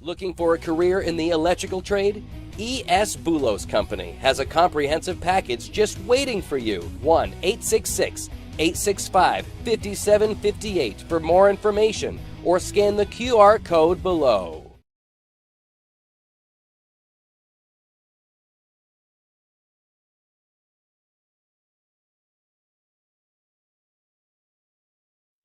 Looking for a career in the electrical trade? E.S. Boulos Company has a comprehensive package just waiting for you. 1-866-865-5758 for more information or scan the QR code below.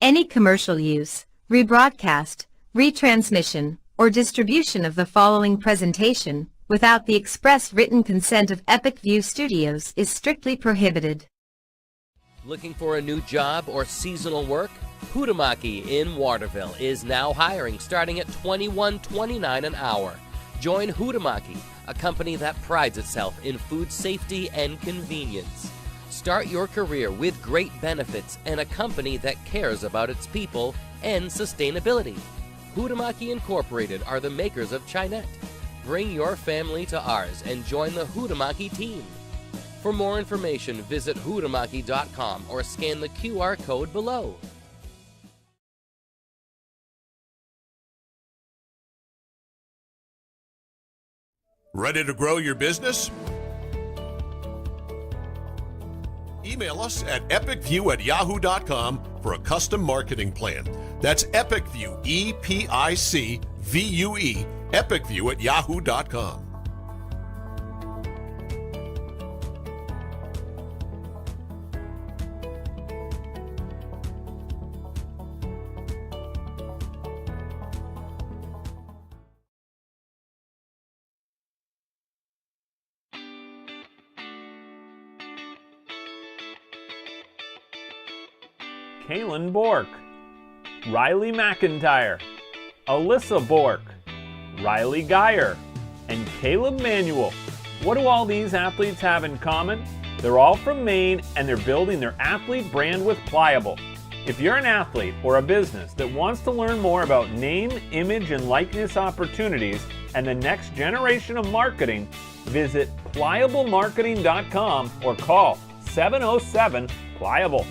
Any commercial use, rebroadcast, retransmission, or distribution of the following presentation without the express written consent of Epic View Studios is strictly prohibited. Looking for a new job or seasonal work? Huhtamaki in Waterville is now hiring, starting at $21.29 an hour. Join Huhtamaki, a company that prides itself in food safety and convenience. Start your career with great benefits and a company that cares about its people and sustainability. Huhtamaki Incorporated are the makers of Chinette. Bring your family to ours and join the Huhtamaki team. For more information, visit huhtamaki.com or scan the QR code below. Ready to grow your business? Email us at epicview@yahoo.com for a custom marketing plan. That's EpicView, EPICVUE, epicview@yahoo.com. Kaylin Bork, Riley McIntyre, Alyssa Bork, Riley Geyer, and Caleb Manuel. What do all these athletes have in common? They're all from Maine and they're building their athlete brand with Pliable. If you're an athlete or a business that wants to learn more about name, image, and likeness opportunities and the next generation of marketing, visit pliablemarketing.com or call 707-PLIABLE.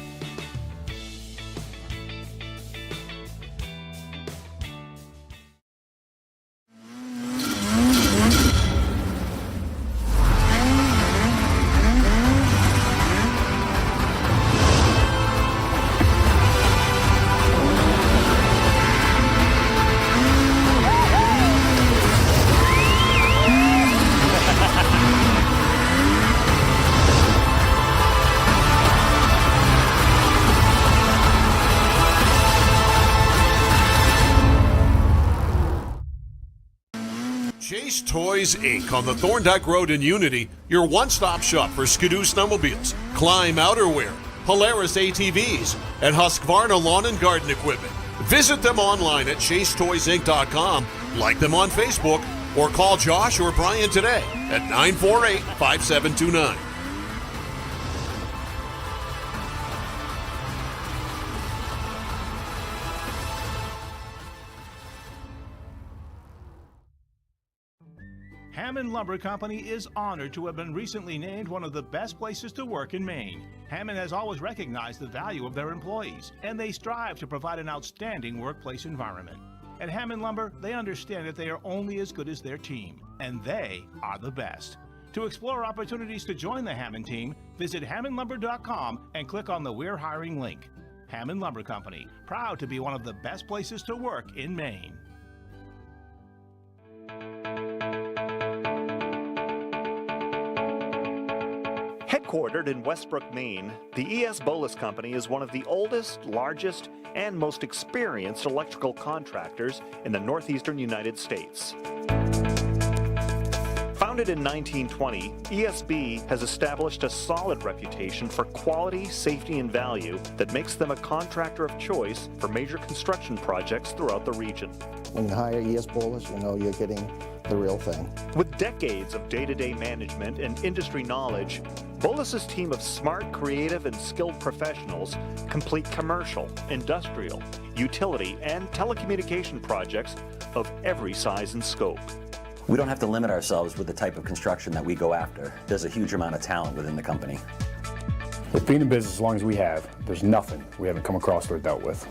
Chase Toys Inc. on the Thorndike Road in Unity, your one-stop shop for Skidoo snowmobiles, Climb outerwear, Polaris ATVs, and Husqvarna lawn and garden equipment. Visit them online at chasetoysinc.com, like them on Facebook, or call Josh or Brian today at 948-5729. Hammond Lumber Company is honored to have been recently named one of the best places to work in Maine. Hammond has always recognized the value of their employees, and they strive to provide an outstanding workplace environment. At Hammond Lumber, they understand that they are only as good as their team, and they are the best. To explore opportunities to join the Hammond team, visit hammondlumber.com and click on the We're Hiring link. Hammond Lumber Company, proud to be one of the best places to work in Maine. Headquartered in Westbrook, Maine, the E.S. Boulos Company is one of the oldest, largest, and most experienced electrical contractors in the northeastern United States. Founded in 1920, ESB has established a solid reputation for quality, safety, and value that makes them a contractor of choice for major construction projects throughout the region. When you hire E.S. Boulos, you know you're getting the real thing. With decades of day-to-day management and industry knowledge, Boulos' team of smart, creative, and skilled professionals complete commercial, industrial, utility, and telecommunication projects of every size and scope. We don't have to limit ourselves with the type of construction that we go after. There's a huge amount of talent within the company. We've been in business as long as we have. There's nothing we haven't come across or dealt with.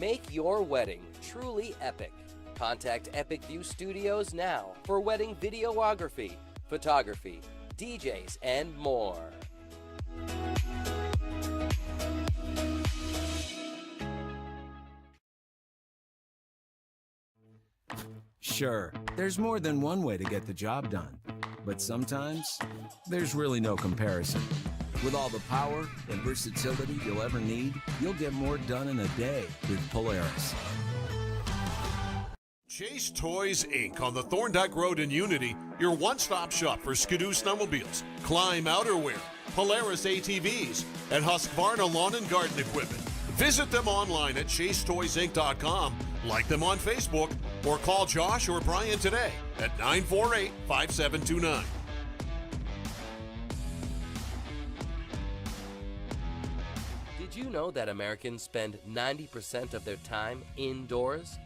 Make your wedding truly epic. Contact Epic View Studios now for wedding videography, photography, DJs, and more. Sure, there's more than one way to get the job done, but sometimes there's really no comparison. With all the power and versatility you'll ever need, you'll get more done in a day with Polaris. Chase Toys Inc. on the Thorndike Road in Unity, your one-stop shop for Skidoo snowmobiles, Climb outerwear, Polaris ATVs, and Husqvarna lawn and garden equipment. Visit them online at chasetoysinc.com, like them on Facebook, or call Josh or Brian today at 948-5729. Did you know that Americans spend 90% of their time indoors?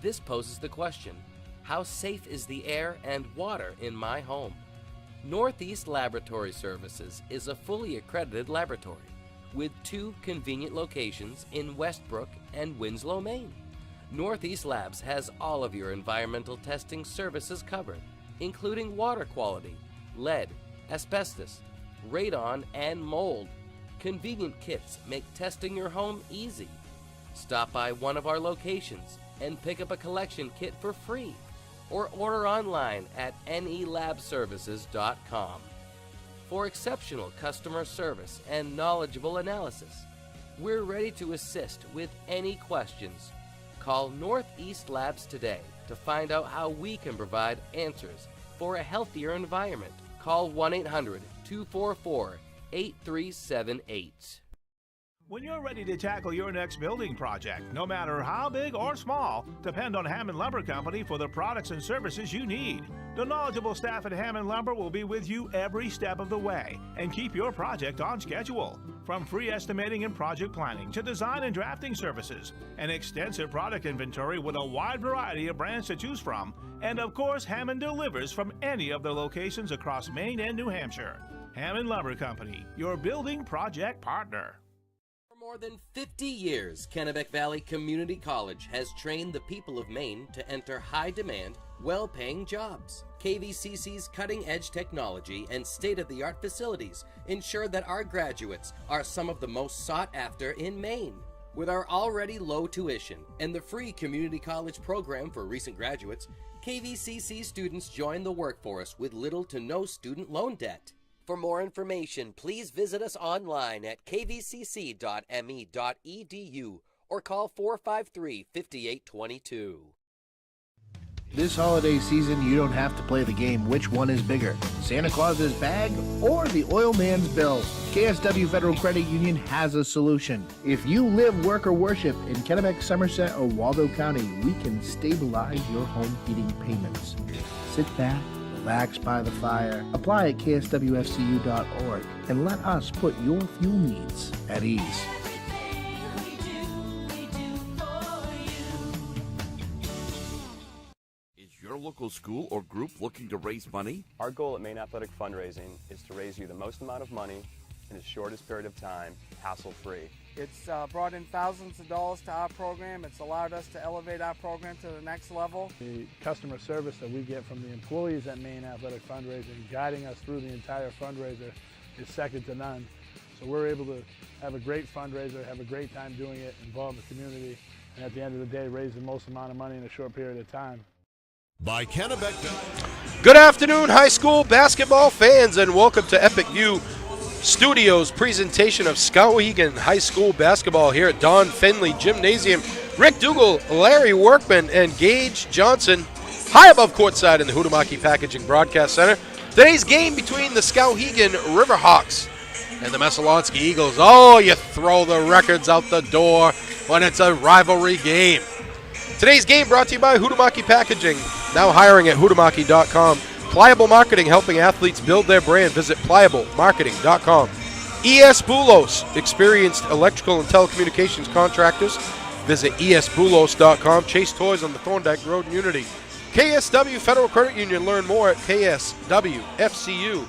This poses the question, how safe is the air and water in my home? Northeast Laboratory Services is a fully accredited laboratory with 2 convenient locations in Westbrook and Winslow, Maine. Northeast Labs has all of your environmental testing services covered, including water quality, lead, asbestos, radon, and mold. Convenient kits make testing your home easy. Stop by one of our locations and pick up a collection kit for free, or order online at nelabservices.com. For exceptional customer service and knowledgeable analysis, we're ready to assist with any questions. Call Northeast Labs today to find out how we can provide answers for a healthier environment. Call 1-800-244-8378. When you're ready to tackle your next building project, no matter how big or small, depend on Hammond Lumber Company for the products and services you need. The knowledgeable staff at Hammond Lumber will be with you every step of the way and keep your project on schedule. From free estimating and project planning to design and drafting services, an extensive product inventory with a wide variety of brands to choose from, and of course, Hammond delivers from any of their locations across Maine and New Hampshire. Hammond Lumber Company, your building project partner. For more than 50 years, Kennebec Valley Community College has trained the people of Maine to enter high-demand, well-paying jobs. KVCC's cutting-edge technology and state-of-the-art facilities ensure that our graduates are some of the most sought after in Maine. With our already low tuition and the free community college program for recent graduates, KVCC students join the workforce with little to no student loan debt. For more information, please visit us online at kvcc.me.edu or call 453-5822. This holiday season, you don't have to play the game which one is bigger, Santa Claus's bag or the oil man's bill. KSW Federal Credit Union has a solution. If you live, work, or worship in Kennebec, Somerset, or Waldo County, we can stabilize your home heating payments. Sit back, relax by the fire, apply at kswfcu.org, and let us put your fuel needs at ease. Your local school or group looking to raise money? Our goal at Maine Athletic Fundraising is to raise you the most amount of money in the shortest period of time, hassle-free. It's brought in thousands of dollars to our program. It's allowed us to elevate our program to the next level. The customer service that we get from the employees at Maine Athletic Fundraising, guiding us through the entire fundraiser, is second to none. So we're able to have a great fundraiser, have a great time doing it, involve the community, and at the end of the day, raise the most amount of money in a short period of time. By Kennebec. Good afternoon, high school basketball fans, and welcome to Epic View Studios presentation of Skowhegan High School basketball here at Don Finley Gymnasium. Rick Dougal, Larry Workman, and Gage Johnson high above courtside in the Huhtamaki Packaging Broadcast Center. Today's game between the Skowhegan Riverhawks and the Messalonskee Eagles. Oh, you throw the records out the door when it's a rivalry game. Today's game brought to you by Huhtamaki Packaging, now hiring at huhtamaki.com. Pliable Marketing, helping athletes build their brand. Visit pliablemarketing.com. ES Boulos, experienced electrical and telecommunications contractors. Visit esboulos.com. Chase Toys on the Thorndike Road in Unity. KSW Federal Credit Union, learn more at kswfcu.org.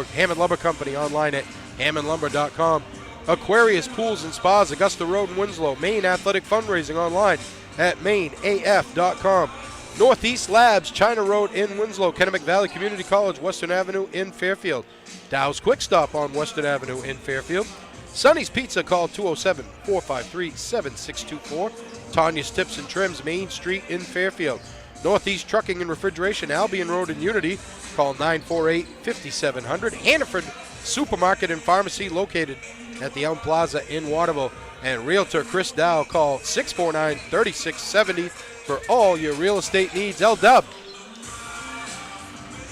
Hammond Lumber Company, online at hammondlumber.com. Aquarius Pools and Spas, Augusta Road in Winslow. Maine Athletic Fundraising online at maineaf.com. Northeast Labs, China Road in Winslow. Kennebec Valley Community College, Western Avenue in Fairfield. Dow's Quick Stop on Western Avenue in Fairfield. Sonny's Pizza, call 207-453-7624. Tanya's Tips and Trims, Main Street in Fairfield. Northeast Trucking and Refrigeration, Albion Road in Unity, call 948-5700. Hannaford Supermarket and Pharmacy, located at the Elm Plaza in Waterville. And Realtor Chris Dow, call 649-3670 for all your real estate needs. L-Dub.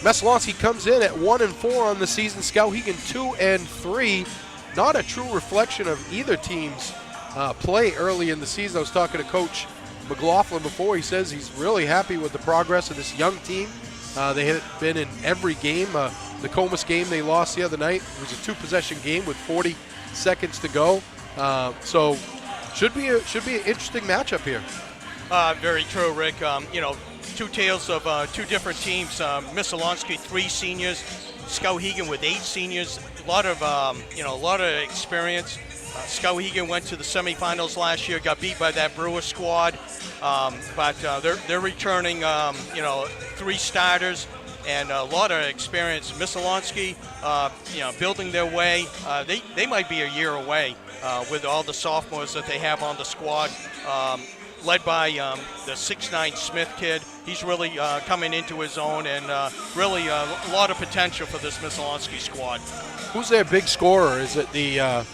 Messalonskee comes in at 1-4 on the season. Skowhegan 2-3. Not a true reflection of either team's play early in the season. I was talking to Coach McLaughlin before. He says he's really happy with the progress of this young team. They had been in every game. The Comus game they lost the other night was a 2-possession game with 40 seconds to go. So should be an interesting matchup here. Very true, Rick. Two tales of two different teams. Messalonskee, 3 seniors. Skowhegan with 8 seniors. A lot of experience. Skowhegan went to the semifinals last year, got beat by that Brewer squad, but they're returning, 3 starters and a lot of experience. Messalonskee, building their way. They might be a year away with all the sophomores that they have on the squad, led by the 6'9" Smith kid. He's really coming into his own, and really a lot of potential for this Messalonskee squad. Who's their big scorer? Is it the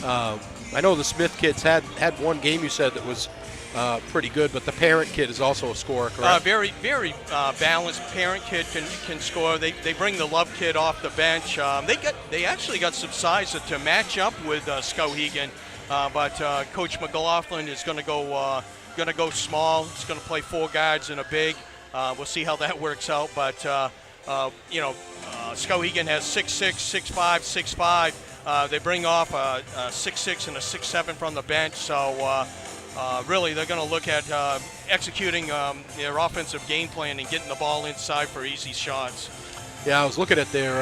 I know the Smith kids had one game you said that was pretty good, but the Parent kid is also a scorer, correct? Very balanced. Parent kid can score. They bring the Love kid off the bench. They actually got some size to match up with Skowhegan, but Coach McLaughlin is going to go small. He's going to play 4 guards and a big. We'll see how that works out, but Skowhegan has 6'6", 6'5", 6'5". They bring off a 6'6" and a 6'7" from the bench, so really they're going to look at executing their offensive game plan and getting the ball inside for easy shots. Yeah, I was looking at their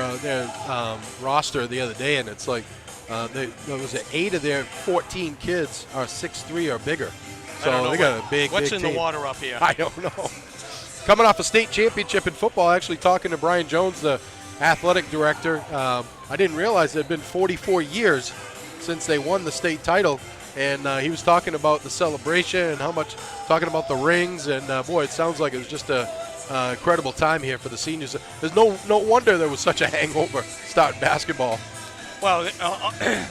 roster the other day, and it's like there was 8 of their 14 kids are 6'3" or bigger. So they got a big What's big in team. the water up here? I don't know. Coming off a state championship in football, actually talking to Brian Jones, the athletic director. I didn't realize it had been 44 years since they won the state title, and he was talking about the celebration and talking about the rings, and boy, it sounds like it was just a incredible time here for the seniors. There's no wonder there was such a hangover starting basketball. Well,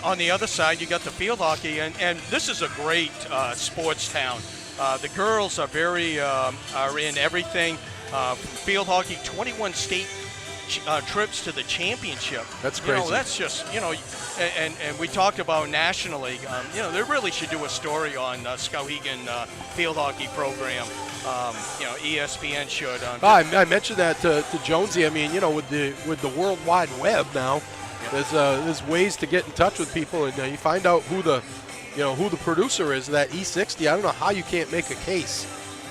on the other side, you got the field hockey, and this is a great sports town. The girls are are in everything. Field hockey, 21 state trips to the championship. That's crazy. That's just, and we talked about nationally, they really should do a story on Skowhegan field hockey program. ESPN should. I mentioned that to Jonesy. I mean, with the World Wide Web now, there's ways to get in touch with people, and you find out who the producer is of that E60. I don't know how you can't make a case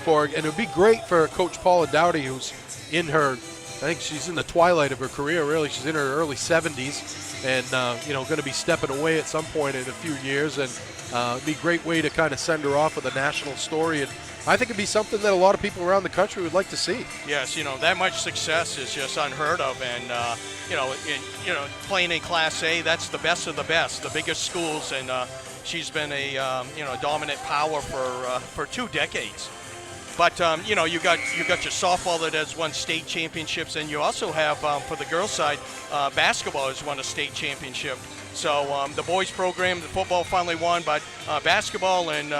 for it, and it would be great for Coach Paula Dowdy, who's in her, I think she's in the twilight of her career, really. She's in her early 70s, and going to be stepping away at some point in a few years, and it'd be a great way to kind of send her off with a national story, and I think it'd be something that a lot of people around the country would like to see. Yes, that much success is just unheard of, and playing in Class A, that's the best of the best, the biggest schools, and she's been a dominant power for 2 decades. But you got your softball that has won state championships, and you also have for the girls' side, basketball has won a state championship. So the boys program, the football finally won, but basketball and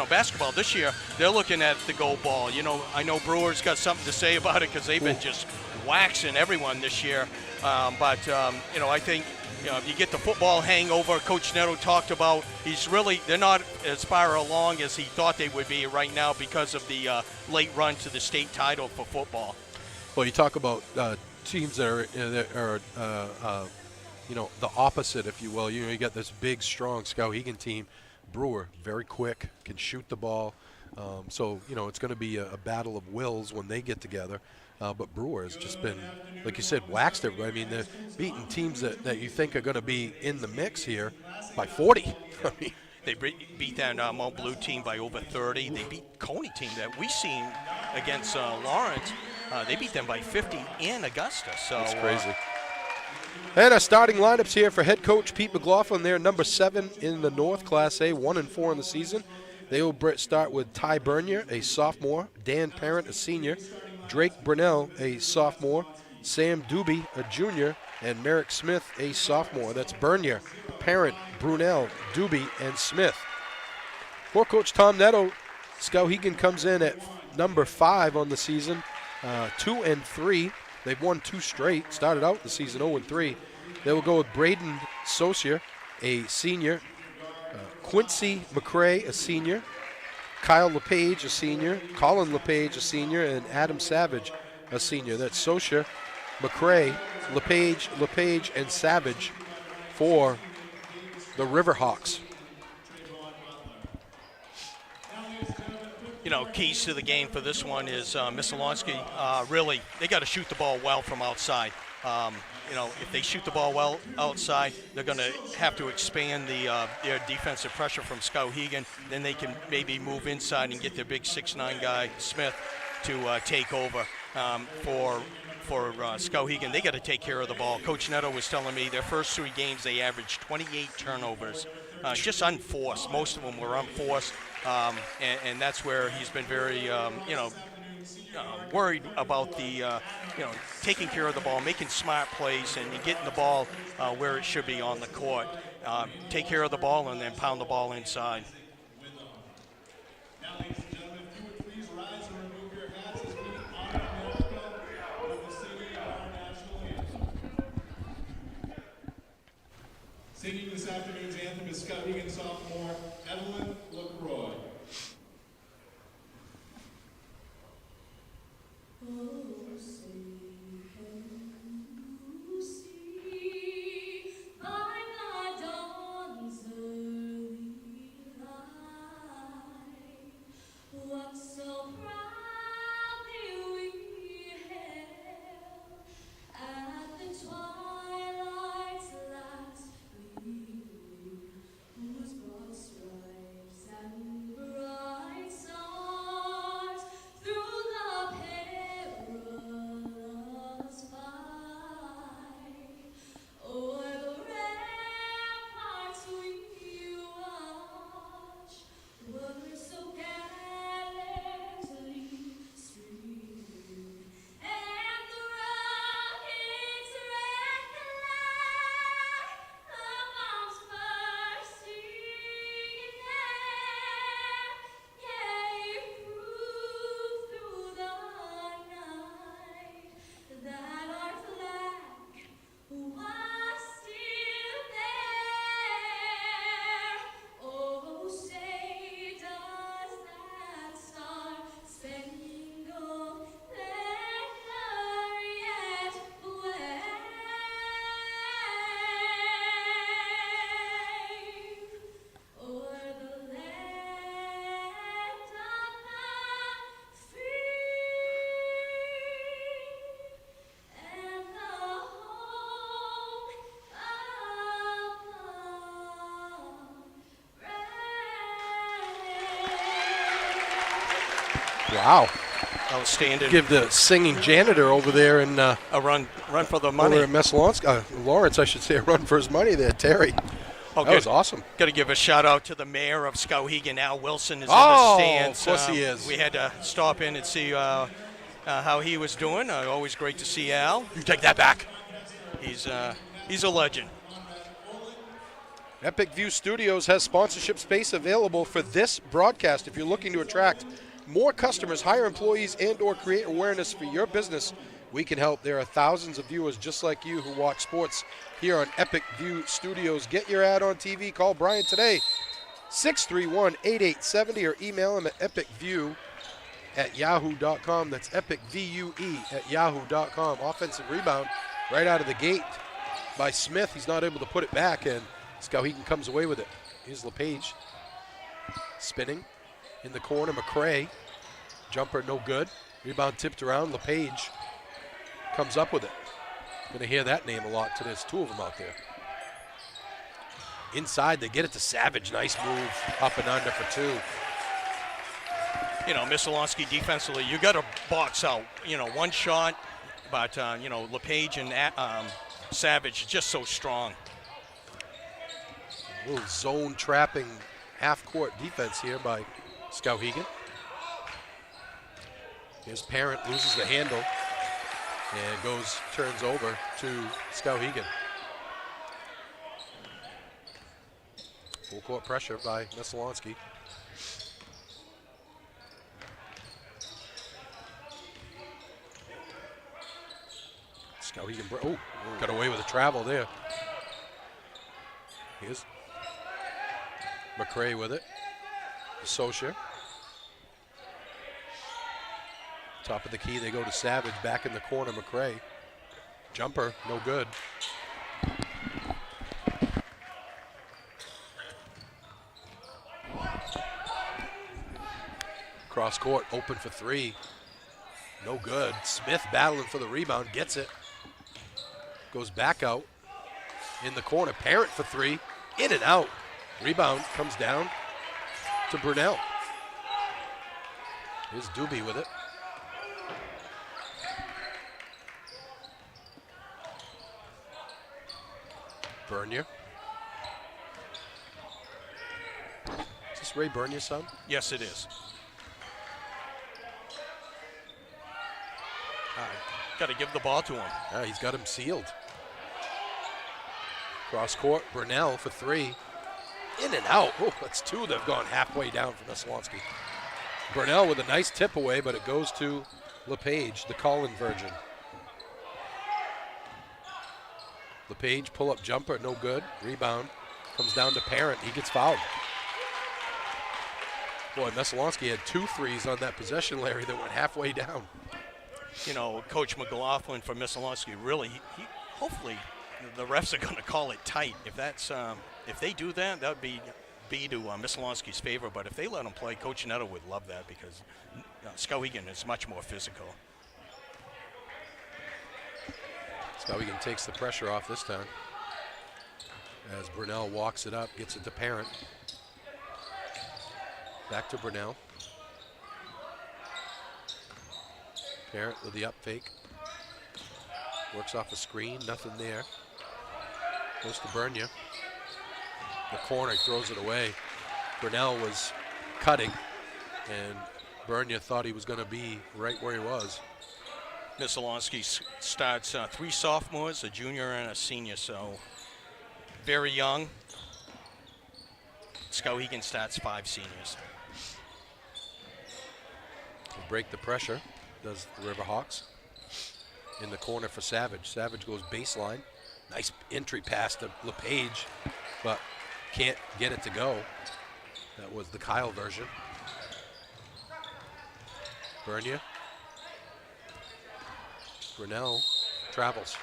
basketball this year, they're looking at the gold ball. I know Brewer's got something to say about it because they've been just waxing everyone this year. But I think if you get the football hangover, Coach Netto talked about, they're not as far along as he thought they would be right now because of the late run to the state title for football. Well, you talk about teams that are the opposite, if you will. You got this big, strong Skowhegan team. Brewer, very quick, can shoot the ball. So it's going to be a battle of wills when they get together. but Brewer has just been, like you said, waxed everybody. I mean, they're beating teams that you think are going to be in the mix here by 40. I mean, they beat that Mount Blue team by over 30. They beat Coney team that we seen against Lawrence. They beat them by 50 in Augusta. So that's crazy. And our starting lineups here for head coach Pete McLaughlin. They're number 7 in the North, Class A, 1-4 in the season. They will start with Ty Bernier, a sophomore, Dan Parent, a senior, Drake Brunell, a sophomore, Sam Doobie, a junior, and Merrick Smith, a sophomore. That's Bernier, Parent, Brunell, Doobie, and Smith. For Coach Tom Netto, Skowhegan comes in at number 5 on the season, 2-3. They've won 2 straight, started out the season 0-3. They will go with Braden Saucier, a senior, Quincy McCrae, a senior, Kyle LePage, a senior, Colin LePage, a senior, and Adam Savage, a senior. That's Saucier, McCrae, LePage, and Savage for the Riverhawks. You know, keys to the game for this one is Messalonskee. Really, they got to shoot the ball well from outside. You know, if they shoot the ball well outside, they're going to have to expand their defensive pressure from Skowhegan. Then they can maybe move inside and get their big 6'9" guy, Smith, to take over for Skowhegan. They got to take care of the ball. Coach Netto was telling me their first 3 games they averaged 28 turnovers, just unforced. Most of them were unforced, and that's where he's been very, worried about the, taking care of the ball, making smart plays, and getting the ball where it should be on the court. Take care of the ball and then pound the ball inside. Singing this afternoon's anthem is Skowhegan sophomore Evelyn LaCroix. Wow. Outstanding. Give the singing janitor over there in a run for the money. Over at Messalonskee, Lawrence, I should say, a run for his money there, Terry. Oh, that was awesome. Got to give a shout out to the mayor of Skowhegan, Al Wilson, is in the stands. Of course he is. We had to stop in and see how he was doing. Always great to see Al. You take that back. He's a legend. Epic View Studios has sponsorship space available for this broadcast. If you're looking to attract more customers, hire employees, and or create awareness for your business, we can help. There are thousands of viewers just like you who watch sports here on Epic View Studios. Get your ad on TV. Call Brian today, 631-8870, or email him at epicview@yahoo.com. That's epicvue@yahoo.com. Offensive rebound right out of the gate by Smith. He's not able to put it back, and Skowhegan comes away with it. Here's LePage spinning in the corner. McCrae, jumper no good. Rebound tipped around. LePage comes up with it. Going to hear that name a lot today. There's two of them out there. Inside, they get it to Savage. Nice move, up and under for two. You know, Messalonskee defensively, you got to box out, you know, one shot, but, you know, LePage and Savage just so strong. A little zone trapping half-court defense here by Skowhegan. His Parent loses the handle and turns over to Skowhegan. Full court pressure by Messalonskee. Skowhegan, got away with a travel there. Here's McCray with it. Socia. Top of the key, they go to Savage, back in the corner, McCray. Jumper, no good. Cross court, open for three. No good. Smith battling for the rebound, gets it. Goes back out in the corner. Parent for three, in and out. Rebound comes down to Brunell. Here's Doobie with it. Bernier. Is this Ray Bernier's son? Yes, it is. Got to give the ball to him. Yeah, he's got him sealed. Cross court, Brunell for three. In and out. Oh, that's two that have gone halfway down for Messalonskee. Brunell with a nice tip away, but it goes to LePage, the Colin Virgin. LePage pull-up jumper, no good. Rebound comes down to Parent. He gets fouled. Boy, Messalonskee had 2 threes on that possession, Larry, that went halfway down. You know, Coach McLaughlin for Messalonskee, really, hopefully the refs are going to call it tight. If that's if they do that, that would be to Messalonskee's favor. But if they let him play, Coach Netto would love that because Skowhegan is much more physical. Skowhegan takes the pressure off this time as Brunell walks it up, gets it to Parent. Back to Brunell. Parent with the up fake. Works off a screen, nothing there. Goes to Bernier. The corner, he throws it away. Brunell was cutting, and Bernier thought he was going to be right where he was. Messalonskee starts 3 sophomores, a junior and a senior, so very young. Skowhegan starts 5 seniors. Break the pressure, does the Riverhawks. In the corner for Savage. Savage goes baseline. Nice entry pass to LePage, but can't get it to go. That was the Kyle version. Bernier. Brunell travels.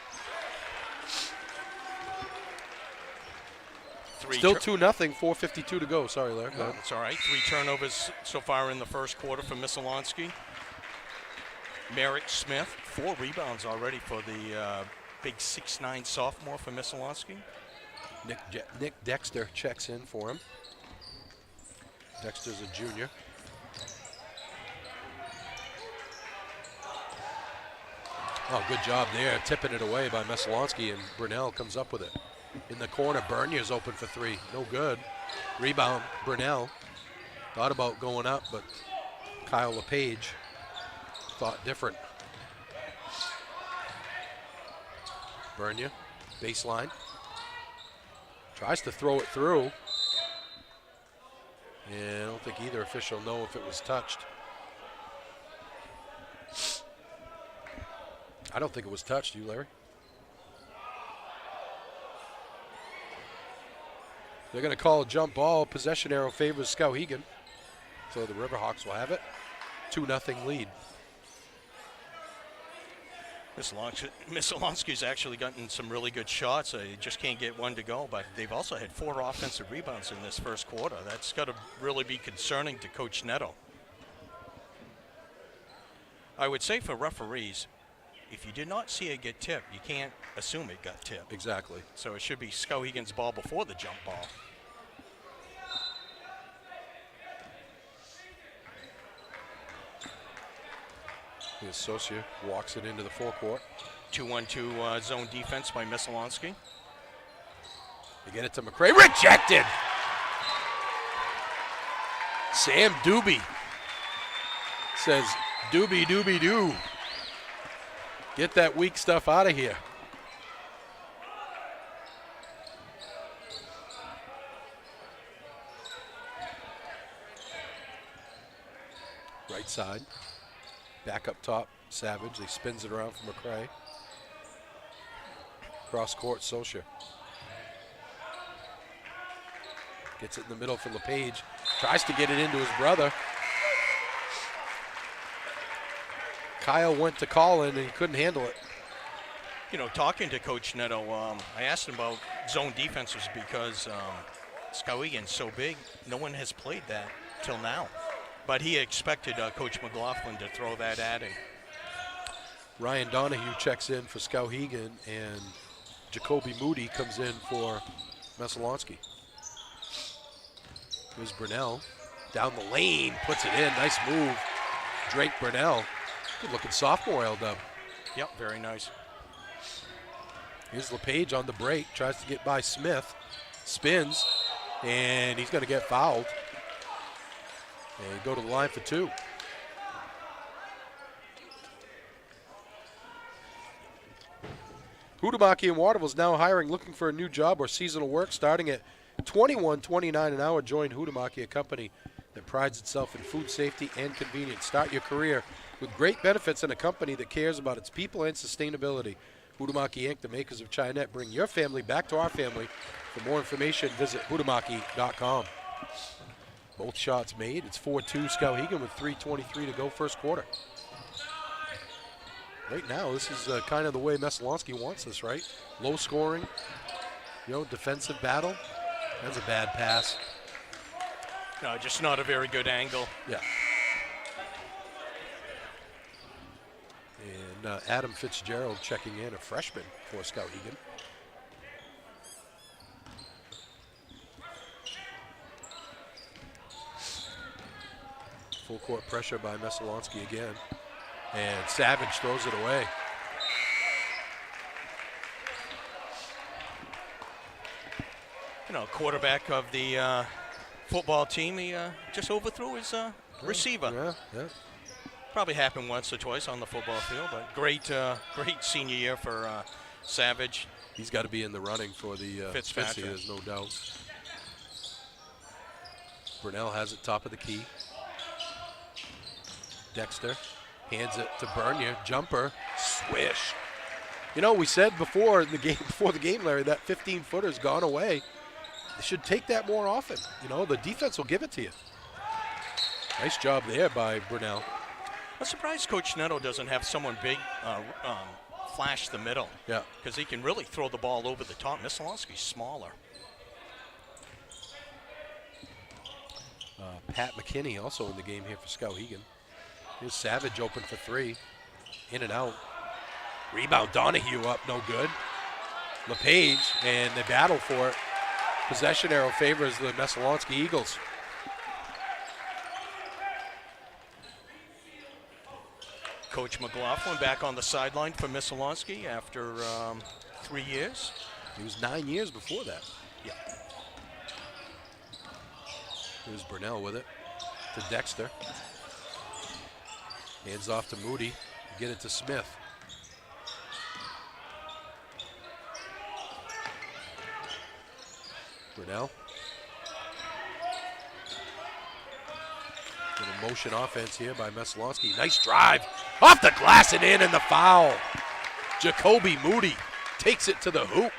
Still 2-0, 4:52 to go. Sorry, Larry. It's all right. 3 turnovers so far in the first quarter for Messalonskee. Merrick Smith, 4 rebounds already for the big 6'9" sophomore for Messalonskee. Nick Dexter checks in for him. Dexter's a junior. Oh, good job there, tipping it away by Messalonskee, and Brunell comes up with it. In the corner, Bernier's open for 3, no good. Rebound, Brunell. Thought about going up, but Kyle LePage thought different. Bernier, baseline. Tries to throw it through. And I don't think either official know if it was touched. I don't think it was touched, you, Larry? They're going to call a jump ball. Possession arrow favors Skowhegan. So the Riverhawks will have it. 2-0 lead. Messalonskee's actually gotten some really good shots. They just can't get one to go, but they've also had 4 offensive rebounds in this first quarter. That's got to really be concerning to Coach Netto. I would say for referees, if you did not see it get tipped, you can't assume it got tipped. Exactly. So it should be Skowhegan's ball before the jump ball. The associate walks it into the forecourt. 2-1-2 zone defense by Messalonskee. They get it to McRae. Rejected! Sam Doobie says, doobie doobie doo. Get that weak stuff out of here. Right side. Back up top, Savage. He spins it around for McRae. Cross court, Socia. Gets it in the middle for LePage. Tries to get it into his brother. Kyle went to Colin and he couldn't handle it. You know, talking to Coach Neto, I asked him about zone defenses because Skowhegan's so big, no one has played that till now. But he expected Coach McLaughlin to throw that at him. Ryan Donahue checks in for Skowhegan, and Jacoby Moody comes in for Messalonskee. Here's Burnell. Down the lane, puts it in. Nice move. Drake Burnell. Good looking sophomore, L-Dub. Yep, very nice. Here's LePage on the break. Tries to get by Smith. Spins, and he's going to get fouled. And go to the line for two. Huhtamaki in Waterville is now hiring, looking for a new job or seasonal work, starting at $21.29 an hour. Join Huhtamaki, a company that prides itself in food safety and convenience. Start your career with great benefits in a company that cares about its people and sustainability. Huhtamaki Inc., the makers of Chinet, bring your family back to our family. For more information, visit huhtamaki.com. Both shots made. It's 4-2 Skowhegan with 3:23 to go first quarter. Right now, this is kind of the way Messalonskee wants this, right? Low scoring, defensive battle. That's a bad pass. No, just not a very good angle. Yeah. And Adam Fitzgerald checking in, a freshman for Skowhegan. Full court pressure by Messalonskee again. And Savage throws it away. You know, quarterback of the football team, he just overthrew his receiver. Yeah. Probably happened once or twice on the football field, but great senior year for Savage. He's got to be in the running for the Fitzpatrick. there's no doubt. Burnell has it top of the key. Dexter hands it to Bernier. Jumper, swish. You know, we said before the game, Larry, that 15-footer's gone away. They should take that more often. You know, the defense will give it to you. Nice job there by Burnell. I'm surprised Coach Neto doesn't have someone big flash the middle. Yeah. Because he can really throw the ball over the top. Messalonskee's smaller. Pat McKinney also in the game here for Skowhegan. Here's Savage open for three. In and out. Rebound, Donahue up, no good. LePage, and they battle for it. Possession arrow favors the Messalonskee Eagles. Coach McLaughlin back on the sideline for Messalonskee after 3 years. He was 9 years before that. Yeah. Here's Burnell with it to Dexter. Hands off to Moody. Get it to Smith. Burnell. Little motion offense here by Messalonskee. Nice drive. Off the glass and in, and the foul. Jacoby Moody takes it to the hoop.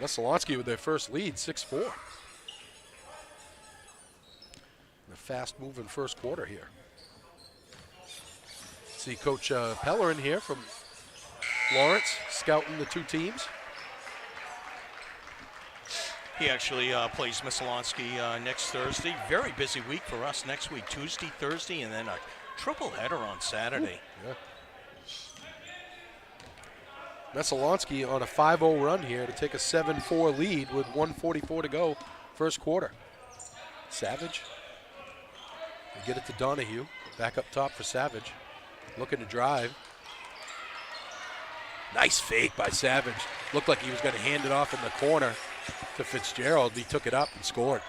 Messalonskee with their first lead, 6-4. A fast-moving first quarter here. See Coach Pellerin here from Lawrence scouting the two teams. He actually plays Messalonskee next Thursday. Very busy week for us next week, Tuesday, Thursday, and then a triple header on Saturday. Yeah. Messalonskee on a 5-0 run here to take a 7-4 lead with 1:44 to go, first quarter. Savage. They get it to Donahue. Back up top for Savage. Looking to drive. Nice fake by Savage. Looked like he was going to hand it off in the corner to Fitzgerald. He took it up and scored.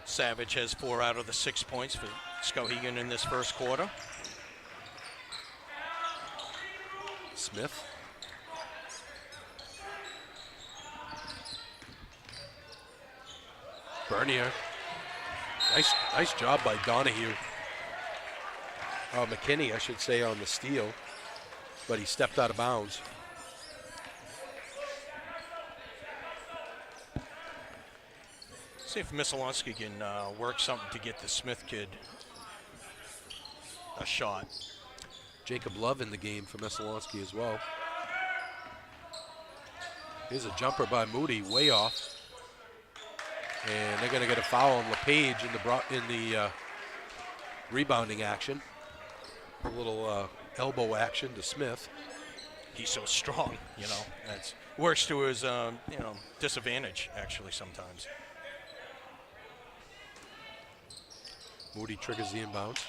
Savage has 4 out of the 6 points for Skowhegan in this first quarter. Smith. Bernier. Nice job by Donahue. McKinney, I should say, on the steal, but he stepped out of bounds. See if Messalonskee can work something to get the Smith kid a shot. Jacob Love in the game for Messalonskee as well. Here's a jumper by Moody, way off. And they're going to get a foul on LePage in the rebounding action. A little elbow action to Smith. He's so strong, you know. That's works to his, disadvantage actually sometimes. Moody triggers the inbounds.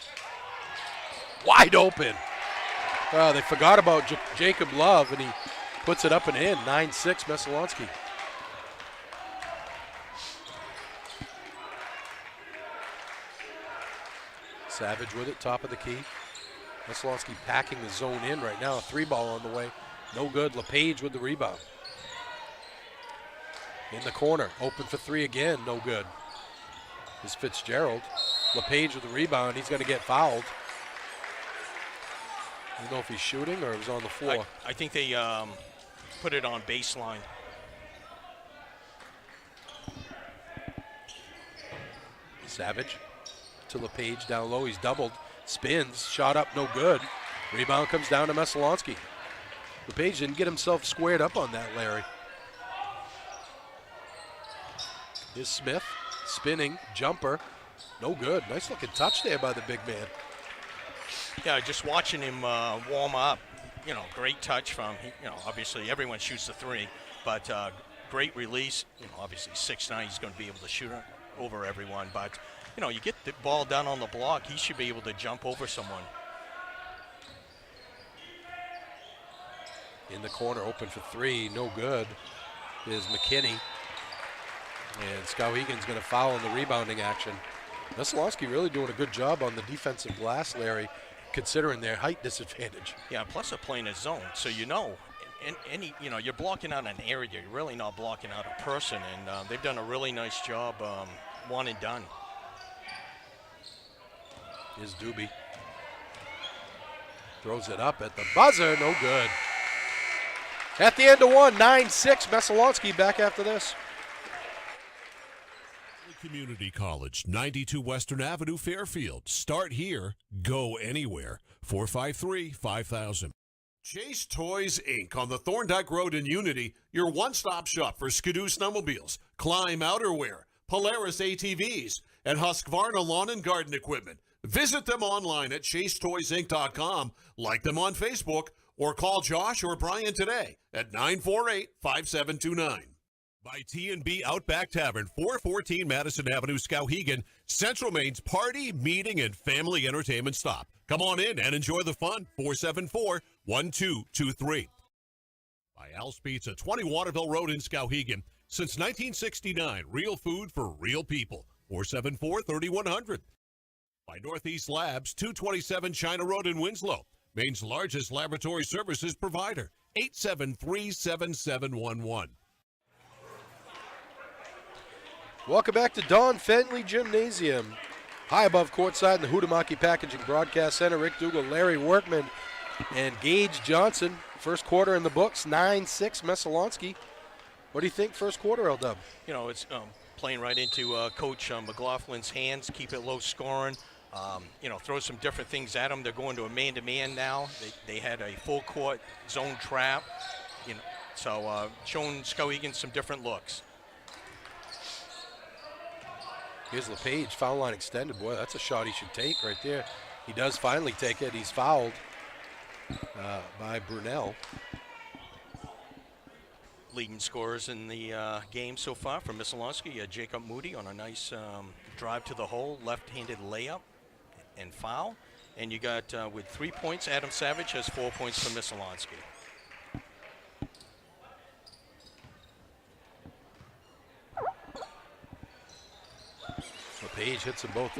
Wide open. They forgot about Jacob Love, and he puts it up and in. 9-6 Messalonskee. Savage with it, top of the key. Messalonskee packing the zone in right now. A 3-ball on the way. No good. LePage with the rebound. In the corner. Open for 3 again. No good. Is Fitzgerald. LePage with the rebound. He's going to get fouled. I don't know if he's shooting or it was on the floor. I think they put it on baseline. Savage to LePage down low. He's doubled. Spins. Shot up. No good. Rebound comes down to Messalonskee. LePage didn't get himself squared up on that, Larry. Here's Smith. Spinning. Jumper. No good. Nice looking touch there by the big man. Yeah, just watching him warm up, great touch from, obviously everyone shoots the 3, but great release. Obviously 6'9", he's going to be able to shoot over everyone, but, you get the ball down on the block, he should be able to jump over someone. In the corner, open for 3, no good, is McKinney. And Skowhegan's going to foul in the rebounding action. Messalonskee really doing a good job on the defensive glass, Larry, considering their height disadvantage. Yeah, plus they're playing a zone, so you're blocking out an area. You're really not blocking out a person, and they've done a really nice job, one and done. Here's Doobie. Throws it up at the buzzer, no good. At the end of 1, 9-6, Messalonskee back after this. Community College, 92 Western Avenue, Fairfield. Start here, go anywhere. 453-5000. Chase Toys Inc. on the Thorndike Road in Unity, your one-stop shop for Skidoo snowmobiles, Climb outerwear, Polaris ATVs, and Husqvarna lawn and garden equipment. Visit them online at chasetoysinc.com, like them on Facebook, or call Josh or Brian today at 948-5729. By T&B Outback Tavern, 414 Madison Avenue, Skowhegan, Central Maine's party, meeting, and family entertainment stop. Come on in and enjoy the fun. 474-1223. By Al's Pizza, 20 Waterville Road in Skowhegan. Since 1969, real food for real people. 474-3100. By Northeast Labs, 227 China Road in Winslow. Maine's largest laboratory services provider. 873-7711. Welcome back to Don Fenley Gymnasium. High above courtside in the Huhtamaki Packaging Broadcast Center, Rick Dougal, Larry Workman, and Gage Johnson. First quarter in the books, 9-6 Messalonskee. What do you think first quarter, LW? It's playing right into Coach McLaughlin's hands, keep it low scoring. Throw some different things at them. They're going to a man-to-man now. They had a full court zone trap, so showing Skowhegan some different looks. Here's LePage, foul line extended. Boy, that's a shot he should take right there. He does finally take it. He's fouled by Brunel. Leading scorers in the game so far from Messalonskee, Jacob Moody on a nice drive to the hole, left-handed layup and foul. And you got, with 3 points, Adam Savage has 4 points for Messalonskee. LePage hits them both.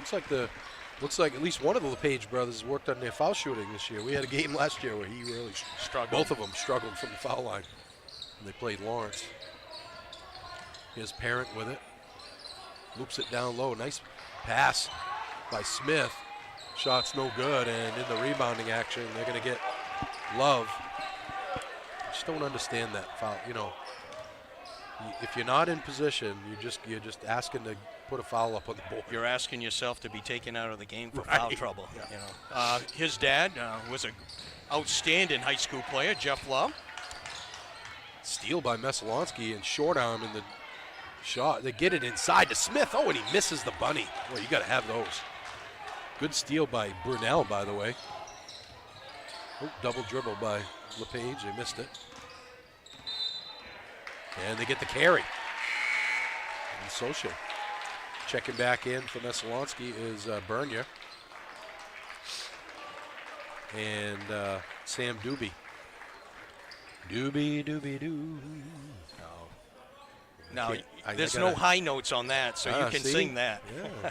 Looks like at least one of the LePage brothers worked on their foul shooting this year. We had a game last year where he really struggled. Both of them struggled from the foul line. And they played Lawrence. Here's Parent with it. Loops it down low. Nice pass by Smith. Shot's no good, and in the rebounding action, they're going to get Love. I just don't understand that foul. You know, if you're not in position, you're just asking to put a foul up on the board. You're asking yourself to be taken out of the game for foul trouble. Yeah. You know, his dad was an outstanding high school player, Jeff Love. Steal by Messalonskee and short arm in the shot. They get it inside to Smith. Oh, and he misses the bunny. Well, you got to have those. Good steal by Brunel, by the way. Oh, double dribble by LePage. They missed it. And they get the carry. And Socha. Checking back in for Messalonskee is Bernier. And Sam Doobie. Doobie-doo. Now, there's no high notes on that, so you can sing that. Yeah.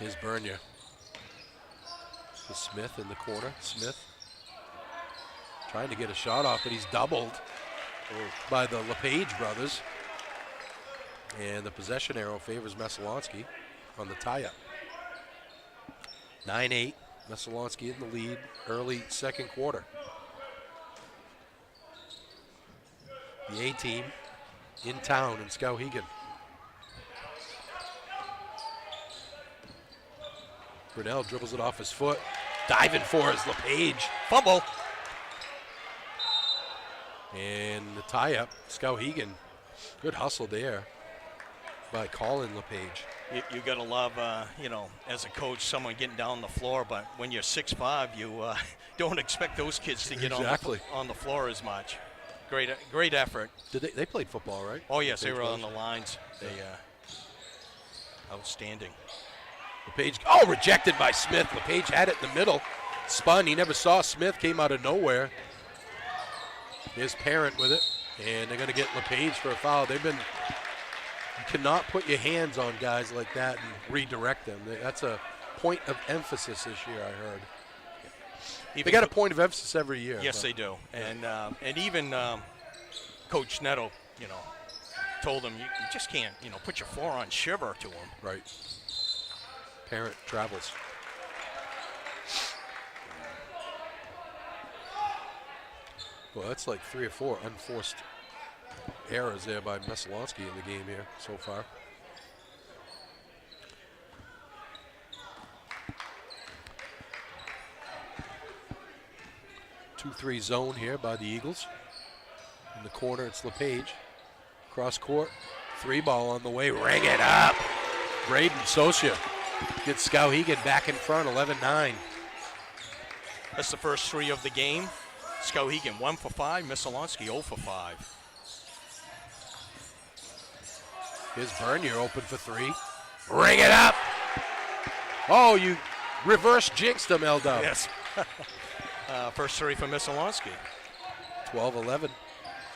Here's Bernier. To Smith in the corner. Smith trying to get a shot off, but he's doubled by the LePage brothers. And the possession arrow favors Messalonskee on the tie-up. 9-8, Messalonskee in the lead, early second quarter. The A-team in town in Skowhegan. Brunel dribbles it off his foot. Diving for his LePage. Fumble. And the tie-up, Skowhegan. Good hustle there by Colin LePage. You got to love, you know, as a coach, someone getting down the floor, but when you're 6'5", you don't expect those kids to get on the floor as much. Great effort. Did they played football, right? Oh, yes, they were on the lines. They outstanding. LePage, rejected by Smith. LePage had it in the middle. Spun, he never saw Smith, came out of nowhere. His Parent with it, and they're going to get LePage for a foul. You cannot put your hands on guys like that and redirect them. That's a point of emphasis this year, I heard. They got a point of emphasis every year. Yes, they do. And even Coach Netto, you know, told him you just can't, you know, put your floor on shiver to him. Right. Parent travels. Well, that's like 3 or 4 unforced errors there by Messalonskee in the game here so far. Two-three zone here by the Eagles. In the corner, it's LePage. Cross court, 3-ball on the way. Ring it up. Braden Socha gets Skowhegan back in front, 11-9. That's the first 3 of the game. Skowhegan 1 for 5, Messalonskee 0 for 5. Here's Bernier open for 3. Ring it up. Oh, you reverse jinxed him, L-Dub. Yes. First 3 for Messalonskee. 12-11.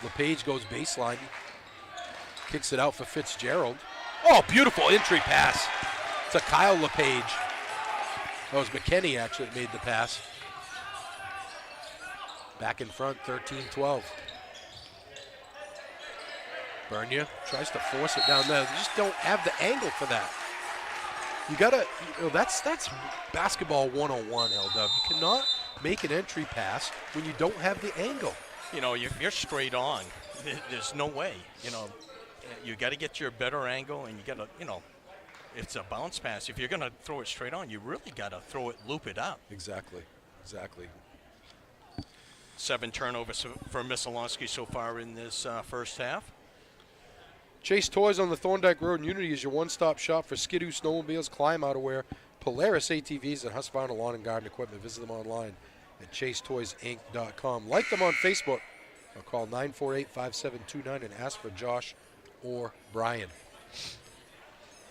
LePage goes baseline. Kicks it out for Fitzgerald. Oh, beautiful entry pass to Kyle LePage. That was McKinney actually that made the pass. Back in front, 13-12. Bernier tries to force it down there. They just don't have the angle for that. You gotta, that's basketball 101, L-Dub. You cannot make an entry pass when you don't have the angle. You know, you're straight on. There's no way. You know, you got to get your better angle, and you got to, you know, it's a bounce pass. If you're going to throw it straight on, you really got to throw it, loop it up. Exactly. 7 turnovers for Messalonskee so far in this first half. Chase Toys on the Thorndike Road in Unity is your one-stop shop for Skidoo snowmobiles, climb outerwear, Polaris ATVs and Husqvarna Lawn and Garden Equipment. Visit them online at chasetoysinc.com. Like them on Facebook or call 948-5729 and ask for Josh or Brian.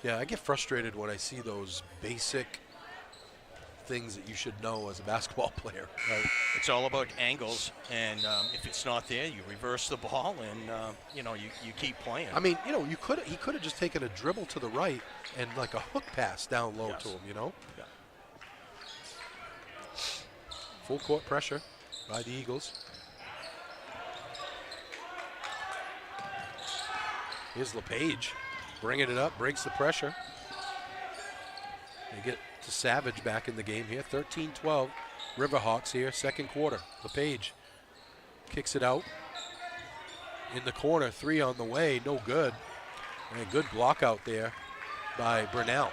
Yeah, I get frustrated when I see those basic things that you should know as a basketball player. Right. It's all about angles, and if it's not there, you reverse the ball, and you keep playing. I mean, he could have just taken a dribble to the right and like a hook pass down low to him, Yeah. Full court pressure by the Eagles. Here's LePage bringing it up, breaks the pressure. They get to Savage back in the game here. 13-12, Riverhawks here, second quarter. LePage kicks it out. In the corner, 3 on the way, no good. And a good block out there by Burnell.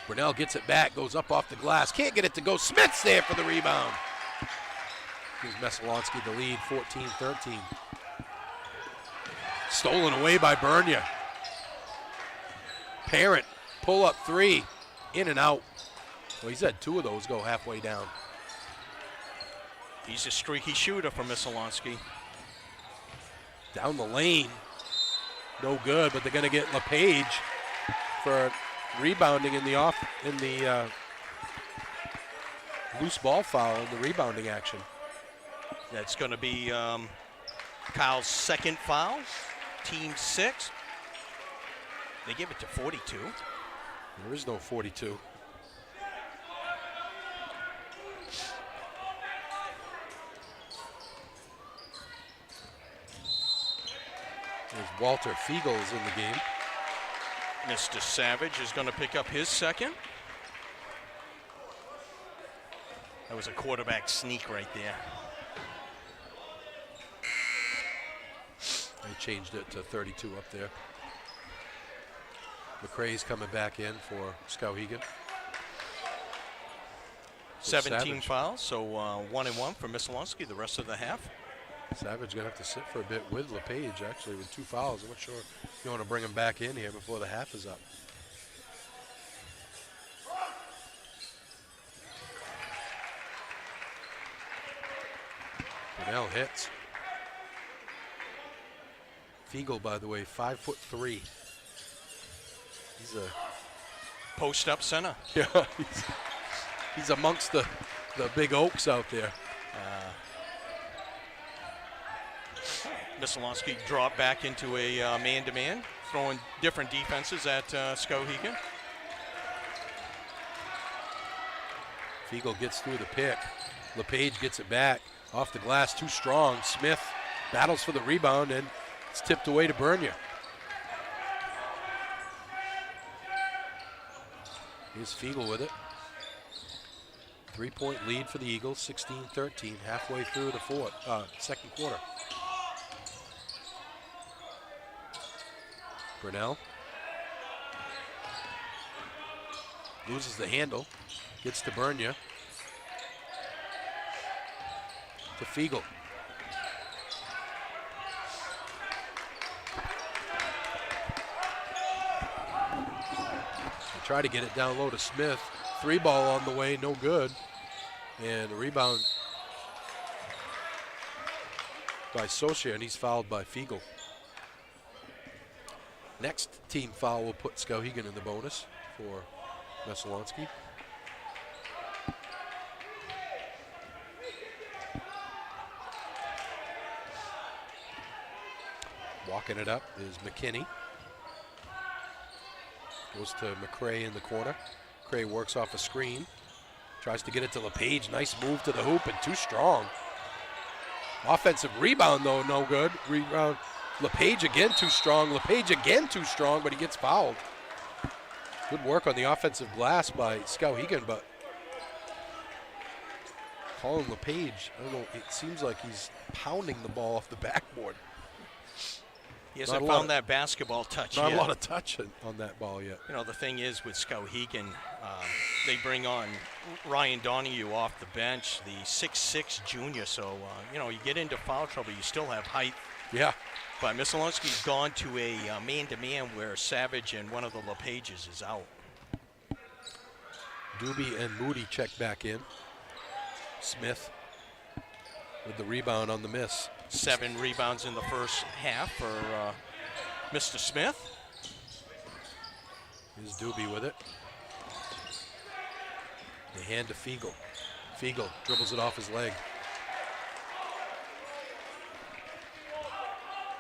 Burnell gets it back, goes up off the glass. Can't get it to go. Smith's there for the rebound. Gives Messalonskee the lead, 14-13. Stolen away by Bernia. Parent, pull up 3, in and out. Well, he's had 2 of those go halfway down. He's a streaky shooter for Messalonskee. Down the lane, no good, but they're going to get LePage for rebounding in the loose ball foul in the rebounding action. That's going to be Kyle's second foul, team 6. They give it to 42. There is no 42. There's Walter Fiegels in the game. Mr. Savage is going to pick up his second. That was a quarterback sneak right there. They changed it to 32 up there. McCrae's coming back in for Skowhegan. 17 fouls, so 1-1 for Messalonskee the rest of the half. Savage gonna have to sit for a bit with LePage actually with 2 fouls. I'm not sure if you want to bring him back in here before the half is up. Burnell hits. Fiegel, by the way, 5'3". He's a post-up center. Yeah, he's amongst the big oaks out there. Messalonskee dropped back into a man-to-man, throwing different defenses at Skowhegan. Fiegel gets through the pick. LePage gets it back. Off the glass, too strong. Smith battles for the rebound, and it's tipped away to Bernia. Here's Fiegel with it. 3-point lead for the Eagles, 16-13, halfway through the second quarter. Burnell loses the handle, gets to Bernia. To Fiegel. They try to get it down low to Smith. 3-ball on the way, no good. And a rebound by Socia, and he's fouled by Fiegel. Next team foul will put Skowhegan in the bonus for Messalonskee. Walking it up is McKinney. Goes to McCrae in the corner. McCrae works off a screen. Tries to get it to LePage. Nice move to the hoop and too strong. Offensive rebound though, no good. Rebound. LePage again too strong. LePage again too strong, but he gets fouled. Good work on the offensive glass by Skowhegan, but Colin LePage, I don't know, it seems like he's pounding the ball off the backboard. He hasn't found that basketball touch yet. Not a lot of touch on that ball yet. You know, the thing is with Skowhegan, they bring on Ryan Donahue off the bench, the 6'6" junior. So, you know, you get into foul trouble, you still have height. Yeah. But Messalonskee's gone to a man-to-man where Savage and one of the LePages is out. Doobie and Moody check back in. Smith with the rebound on the miss. 7 rebounds in the first half for Mr. Smith. Here's Doobie with it. They hand to Fiegel. Fiegel dribbles it off his leg.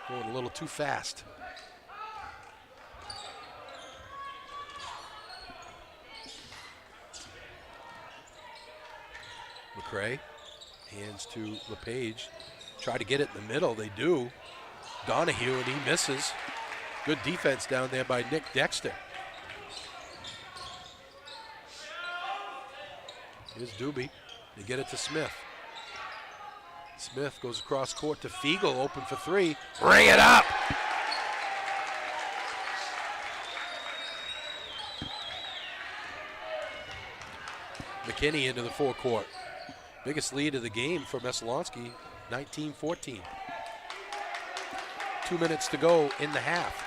Going a little too fast. McCray hands to LePage. Try to get it in the middle. They do. Donahue, and he misses. Good defense down there by Nick Dexter. Here's Doobie. They get it to Smith. Smith goes across court to Fiegel, open for 3. Bring it up! McKinney into the forecourt. Biggest lead of the game for Messalonskee, 19-14. 2 minutes to go in the half.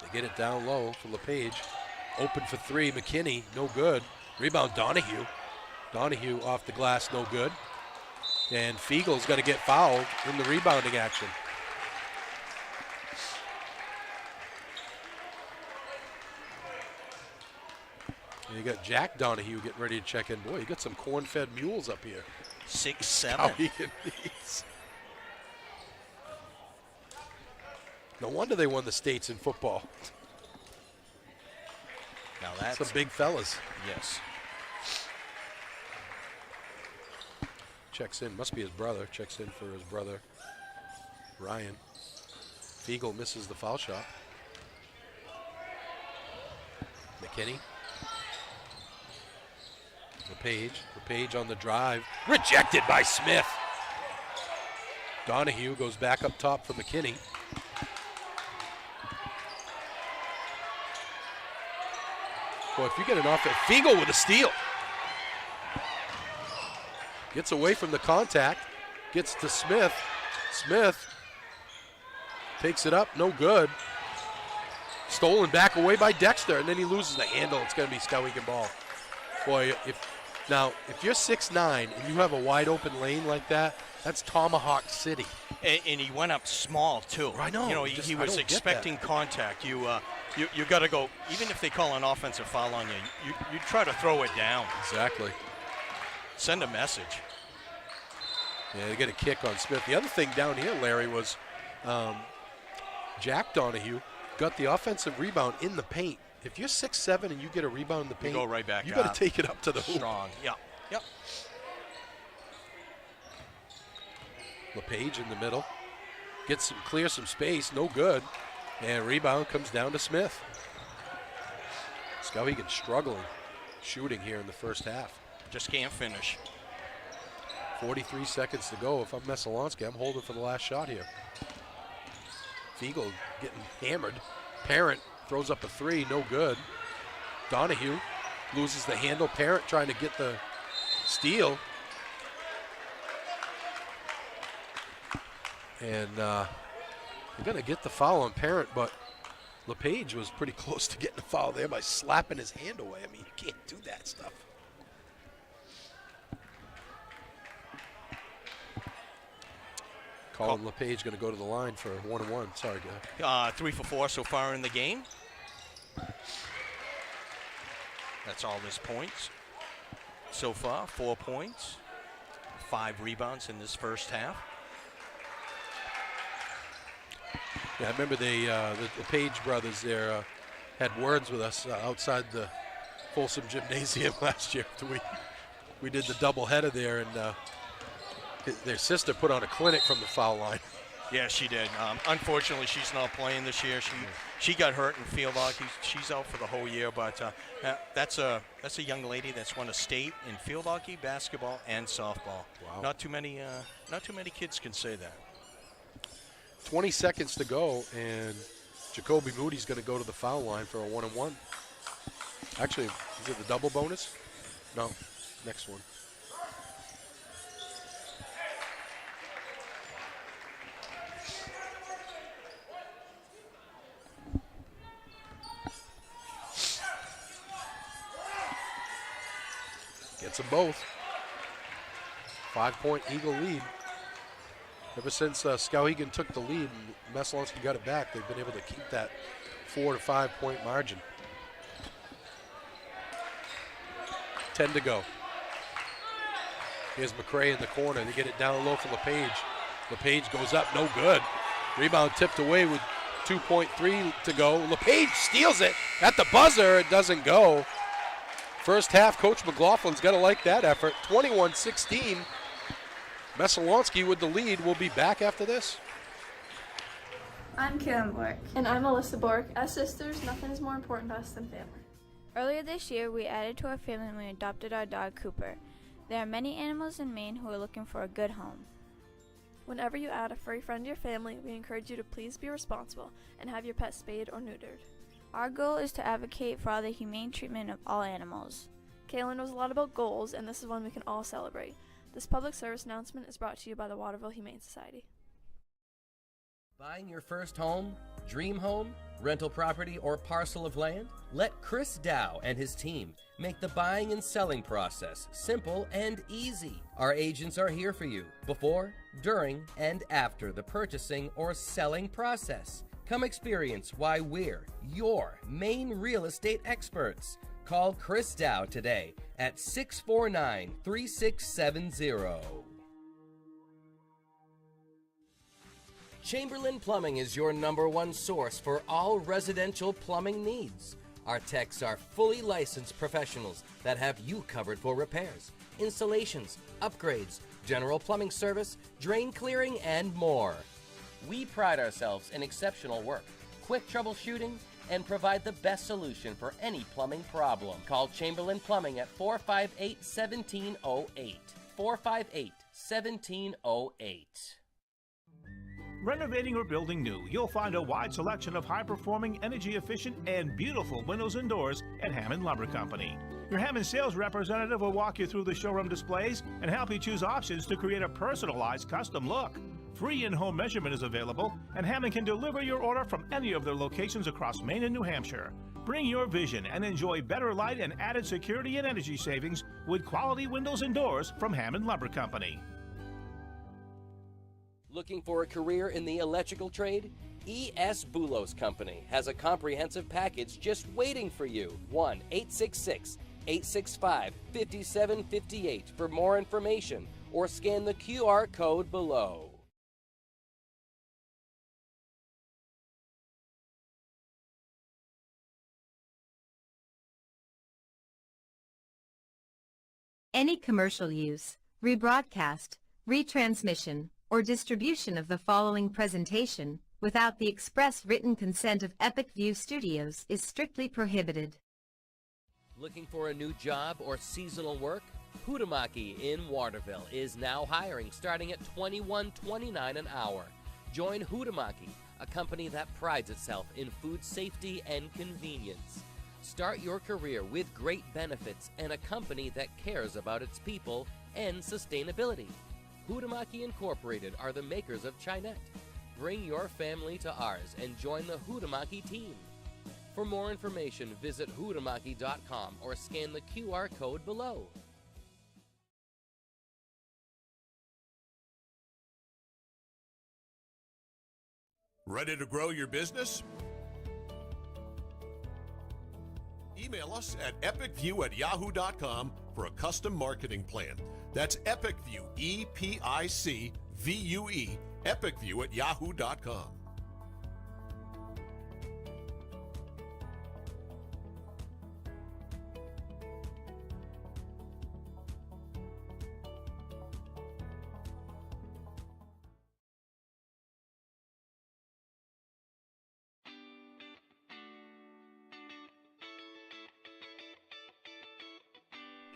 They get it down low for LePage. Open for 3, McKinney, no good. Rebound, Donahue. Donahue off the glass, no good. And Fiegel's going to get fouled in the rebounding action. And you got Jack Donahue getting ready to check in. Boy, you got some corn-fed mules up here. 6'7". No wonder they won the states in football. Now that's some big fellas. Yes. Checks in, must be his brother. Checks in for his brother, Ryan. Fiegel misses the foul shot. McKinney. LePage on the drive. Rejected by Smith. Donahue goes back up top for McKinney. Boy, if you get an offense, Fiegel with a steal. Gets away from the contact. Gets to Smith. Smith takes it up, no good. Stolen back away by Dexter, and then he loses the handle. It's going to be Skowhegan ball. Boy, if you're 6'9" and you have a wide open lane like that, that's Tomahawk City. And he went up small too. I know. You know, he was expecting contact. You got to go. Even if they call an offensive foul on you, you try to throw it down. Exactly. Send a message. Yeah, they get a kick on Smith. The other thing down here, Larry, was Jack Donahue got the offensive rebound in the paint. If you're 6'7" and you get a rebound in the paint, you go right back. You got to take it up to the hoop. Strong. Yeah. Yep. LePage in the middle. Clear some space, no good. And rebound comes down to Smith. Skowhegan struggling shooting here in the first half. Just can't finish. 43 seconds to go. If I'm Messalonskee, I'm holding for the last shot here. Fiegel getting hammered. Parent throws up a 3, no good. Donahue loses the handle. Parent trying to get the steal. And they're going to get the foul on Parent, but LePage was pretty close to getting a foul there by slapping his hand away. I mean, you can't do that stuff. Colin LePage going to go to the line for 1-1. Sorry, guy. 3 for 4 so far in the game. That's all his points so far. 4 points, 5 rebounds in this first half. Yeah, I remember the Page brothers there had words with us outside the Folsom Gymnasium last year after we did the doubleheader there, and their sister put on a clinic from the foul line. Yeah, she did. Unfortunately, she's not playing this year. She got hurt in field hockey. She's out for the whole year. But that's a young lady that's won a state in field hockey, basketball, and softball. Wow. Not too many kids can say that. 20 seconds to go, and Jacoby Moody's going to go to the foul line for a 1-on-1. Actually, is it the double bonus? No, next one. Gets them both. 5-point Eagle lead. Ever since Skowhegan took the lead and Messalonskee got it back, they've been able to keep that 4 to 5 point margin. 10 to go. Here's McCray in the corner. They get it down low for LePage. LePage goes up, no good. Rebound tipped away with 2.3 to go. LePage steals it at the buzzer. It doesn't go. First half, Coach McLaughlin's got to like that effort. 21-16. Messalonskee with the lead. We'll be back after this. I'm Kaylin Bork. And I'm Alyssa Bork. As sisters, nothing is more important to us than family. Earlier this year, we added to our family when we adopted our dog, Cooper. There are many animals in Maine who are looking for a good home. Whenever you add a furry friend to your family, we encourage you to please be responsible and have your pet spayed or neutered. Our goal is to advocate for the humane treatment of all animals. Kaylin knows a lot about goals, and this is one we can all celebrate. This public service announcement is brought to you by the Waterville Humane Society. Buying your first home, dream home, rental property, or parcel of land? Let Chris Dow and his team make the buying and selling process simple and easy. Our agents are here for you before, during, and after the purchasing or selling process. Come experience why we're your Maine real estate experts. Call Chris Dow today at 649-3670. Chamberlain Plumbing is your #1 source for all residential plumbing needs. Our techs are fully licensed professionals that have you covered for repairs, installations, upgrades, general plumbing service, drain clearing, and more. We pride ourselves in exceptional work, quick troubleshooting, and provide the best solution for any plumbing problem. Call Chamberlain Plumbing at 458-1708. 458-1708. Renovating or building new, you'll find a wide selection of high-performing, energy-efficient, and beautiful windows and doors at Hammond Lumber Company. Your Hammond sales representative will walk you through the showroom displays and help you choose options to create a personalized custom look. Free in-home measurement is available, and Hammond can deliver your order from any of their locations across Maine and New Hampshire. Bring your vision and enjoy better light and added security and energy savings with quality windows and doors from Hammond Lumber Company. Looking for a career in the electrical trade? E.S. Boulos Company has a comprehensive package just waiting for you. 1-866-865-5758 for more information or scan the QR code below. Any commercial use, rebroadcast, retransmission, or distribution of the following presentation without the express written consent of Epic View Studios is strictly prohibited. Looking for a new job or seasonal work? Huhtamaki in Waterville is now hiring, starting at $21.29 an hour. Join Huhtamaki, a company that prides itself in food safety and convenience. Start your career with great benefits and a company that cares about its people and sustainability. Huhtamaki Incorporated are the makers of Chinette. Bring your family to ours and join the Huhtamaki team. For more information, visit huhtamaki.com or scan the QR code below. Ready to grow your business? Email us at epicview@yahoo.com for a custom marketing plan. That's EpicView, E-P-I-C-V-U-E, epicview@yahoo.com.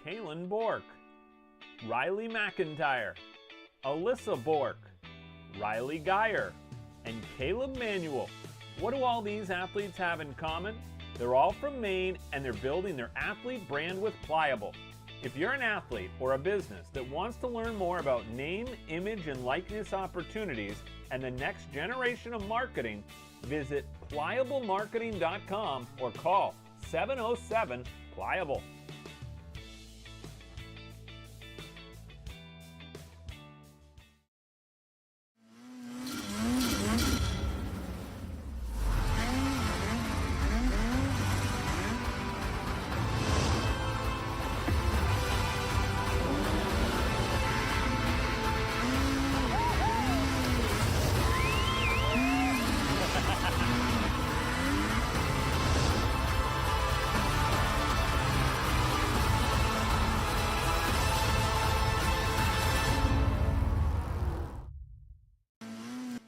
Kaylin Bork, Riley McIntyre, Alyssa Bork, Riley Geyer, and Caleb Manuel. What do all these athletes have in common? They're all from Maine and they're building their athlete brand with Pliable. If you're an athlete or a business that wants to learn more about name, image, and likeness opportunities and the next generation of marketing, visit pliablemarketing.com or call 707-PLIABLE.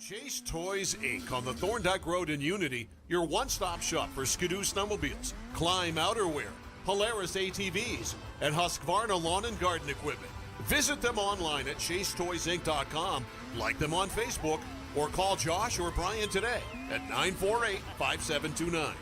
Chase Toys Inc. on the Thorndike Road in Unity, your one-stop shop for Skidoo snowmobiles, Climb outerwear, Polaris ATVs, and Husqvarna lawn and garden equipment. Visit them online at chasetoysinc.com, like them on Facebook, or call Josh or Brian today at 948-5729.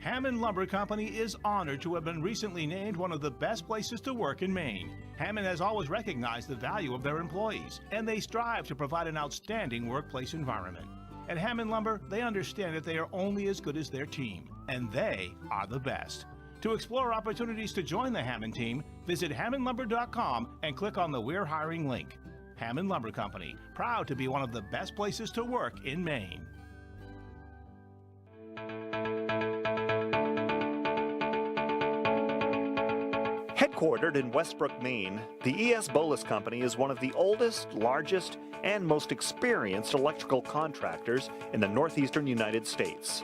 Hammond Lumber Company is honored to have been recently named one of the best places to work in Maine. Hammond has always recognized the value of their employees, and they strive to provide an outstanding workplace environment. At Hammond Lumber, they understand that they are only as good as their team, and they are the best. To explore opportunities to join the Hammond team, visit hammondlumber.com and click on the We're Hiring link. Hammond Lumber Company, proud to be one of the best places to work in Maine. Headquartered in Westbrook, Maine, the ES Bolus Company is one of the oldest, largest, and most experienced electrical contractors in the northeastern United States.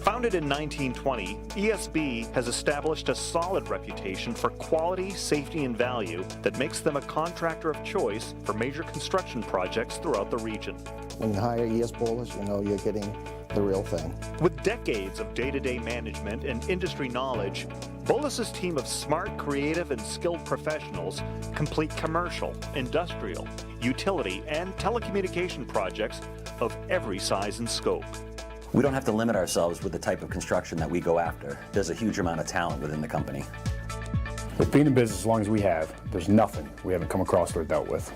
Founded in 1920, ESB has established a solid reputation for quality, safety, and value that makes them a contractor of choice for major construction projects throughout the region. When you hire ES Bolus, you know you're getting the real thing. With decades of day-to-day management and industry knowledge, Bolus's team of smart, creative, and skilled professionals complete commercial, industrial, utility, and telecommunication projects of every size and scope. We don't have to limit ourselves with the type of construction that we go after. There's a huge amount of talent within the company. With being in business as long as we have, there's nothing we haven't come across or dealt with.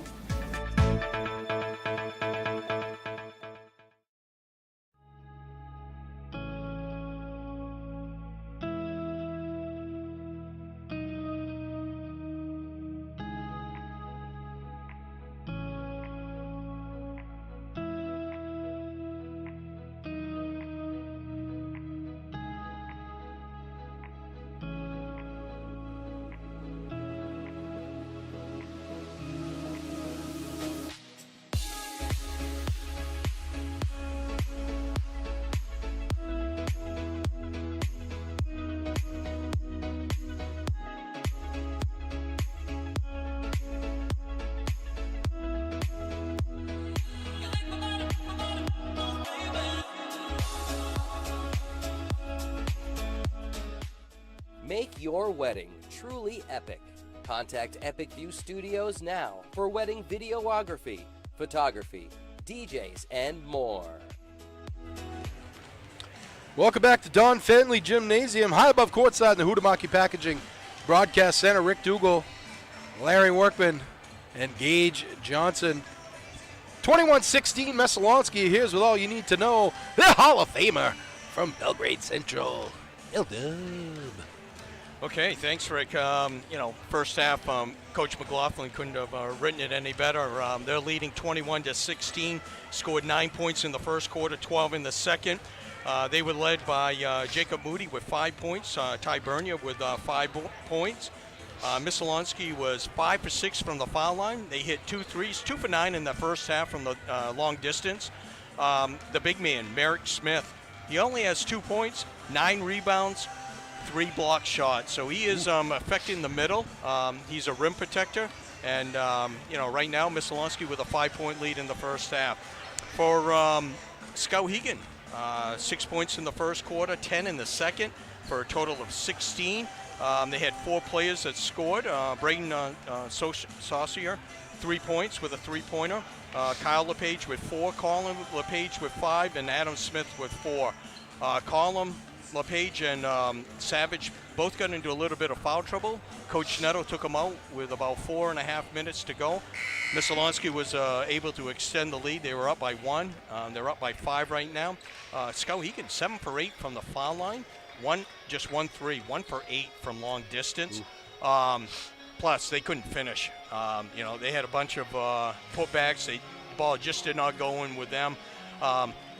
Make your wedding truly epic. Contact Epic View Studios now for wedding videography, photography, DJs, and more. Welcome back to Don Fenley Gymnasium, high above courtside in the Huhtamaki Packaging Broadcast Center. Rick Dougal, Larry Workman, and Gage Johnson. 21-16 Messalonskee. Here's with all you need to know. The Hall of Famer from Belgrade Central, L-Dub. Okay, thanks, Rick. First half, Coach McLaughlin couldn't have written it any better. They're leading 21-16, scored 9 points in the first quarter, 12 in the second. They were led by Jacob Moody with 5 points, Ty Bernia with 5 points. Messalonskee was 5 for 6 from the foul line. They hit 2 threes, 2 for 9 in the first half from the long distance. The big man, Merrick Smith, he only has 2 points, 9 rebounds, 3 block shots. So he is affecting the middle. He's a rim protector. And, right now, Messalonskee with a 5-point lead in the first half. For Skowhegan, 6 points in the first quarter, 10 in the second, for a total of 16. They had 4 players that scored. Braden Saucier, 3 points with a 3-pointer. Kyle LePage with 4, Colin LePage with 5, and Adam Smith with 4. Colin LePage and Savage both got into a little bit of foul trouble. Coach Netto took them out with about 4.5 minutes to go. Messalonskee was able to extend the lead. They were up by 1. They're up by 5 right now. Skowhegan 7 for 8 from the foul line. 1 3, 1 for 8 from long distance. Plus, they couldn't finish. They had a bunch of putbacks. The ball just did not go in with them.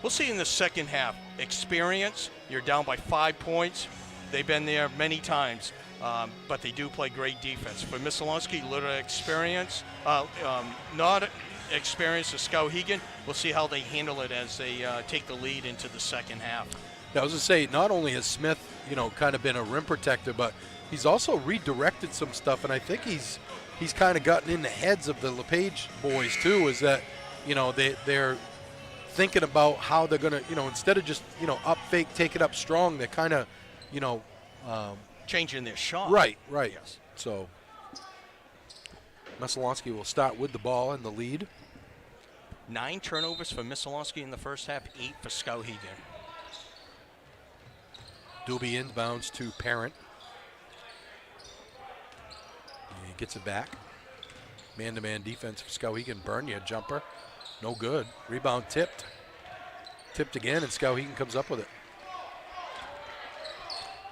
We'll see in the second half. Experience, you're down by 5 points. They've been there many times, but they do play great defense. For Messalonskee, little experience, not experience of Skowhegan. We'll see how they handle it as they take the lead into the second half. Yeah, I was going to say, not only has Smith, kind of been a rim protector, but he's also redirected some stuff, and I think he's kind of gotten in the heads of the LePage boys too. Is that they're thinking about how they're going to instead of just up fake, take it up strong, they're kind of changing their shot. Right. Yes. So Messalonskee will start with the ball in the lead. 9 turnovers for Messalonskee in the first half, 8 for Skowhegan. Doobie inbounds to Parent. He gets it back. Man-to-man defense for Skowhegan. Bernia jumper. No good. Rebound tipped. Tipped again, and Skowhegan comes up with it.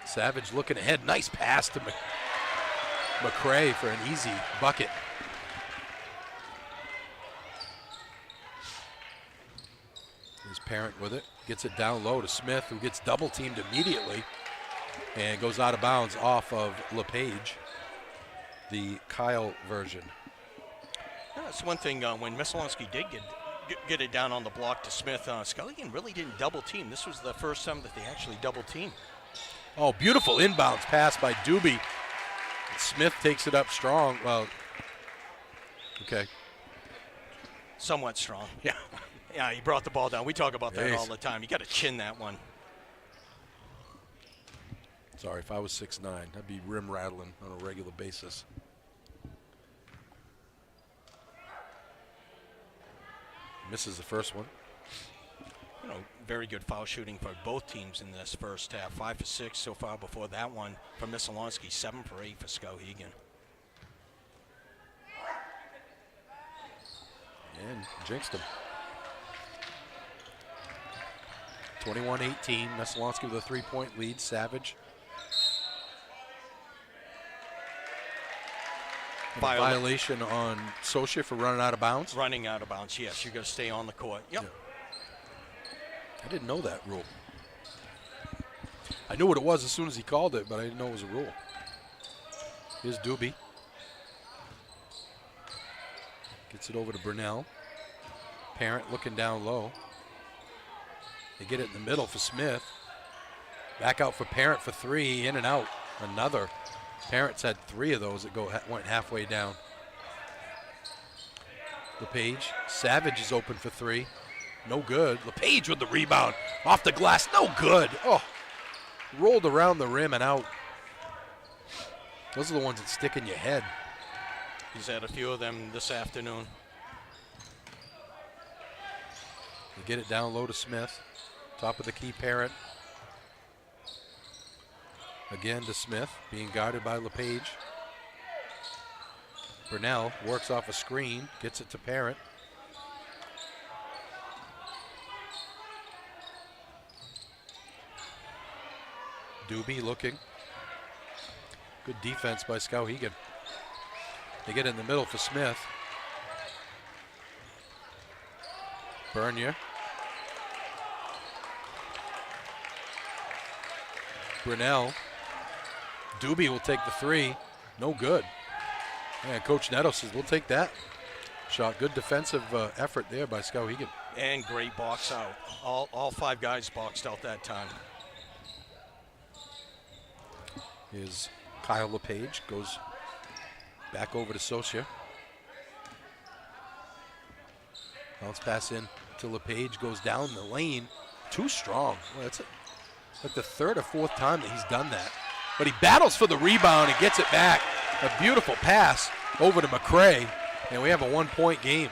Savage looking ahead. Nice pass to McCray for an easy bucket. His Parent with it. Gets it down low to Smith, who gets double teamed immediately and goes out of bounds off of LePage, the Kyle version. Yeah, that's one thing when Messalonskee did get it down on the block to Smith, Skowhegan really didn't double team. This was the first time that they actually double teamed. Oh, beautiful inbounds pass by Doobie. Smith takes it up strong. Well, okay. Somewhat strong. Yeah. Yeah, he brought the ball down. We talk about that all the time. You got to chin that one. Sorry, if I was 6'9", I'd be rim rattling on a regular basis. Misses the first one. Very good foul shooting for both teams in this first half. 5 for 6 so far before that one from Messalonskee. 7 for 8 for Skowhegan. And jinxed him. 21-18. Messalonskee with a 3-point lead. Savage. Violation on Socia for running out of bounds? Running out of bounds, yes. You're going to stay on the court. Yep. Yeah. I didn't know that rule. I knew what it was as soon as he called it, but I didn't know it was a rule. Here's Doobie. Gets it over to Brunell. Parent looking down low. They get it in the middle for Smith. Back out for Parent for 3, in and out. Another. Parent's had 3 of those that went halfway down. LePage. Savage is open for 3. No good. LePage with the rebound. Off the glass. No good. Oh. Rolled around the rim and out. Those are the ones that stick in your head. He's had a few of them this afternoon. They get it down low to Smith. Top of the key, Parent. Again to Smith, being guarded by LePage. Brunell works off a screen, gets it to Parent. Doobie looking. Good defense by Skowhegan. They get it in the middle for Smith. Bernier. Brunell. Doobie will take the 3. No good. And Coach Netto says, we'll take that shot. Good defensive effort there by Skowhegan. And great box out. All 5 guys boxed out that time. Here's Kyle LePage. Goes back over to Socia. Bounce pass in to LePage. Goes down the lane. Too strong. Well, that's like the 3rd or 4th time that he's done that. But he battles for the rebound and gets it back. A beautiful pass over to McCray. And we have a 1-point game.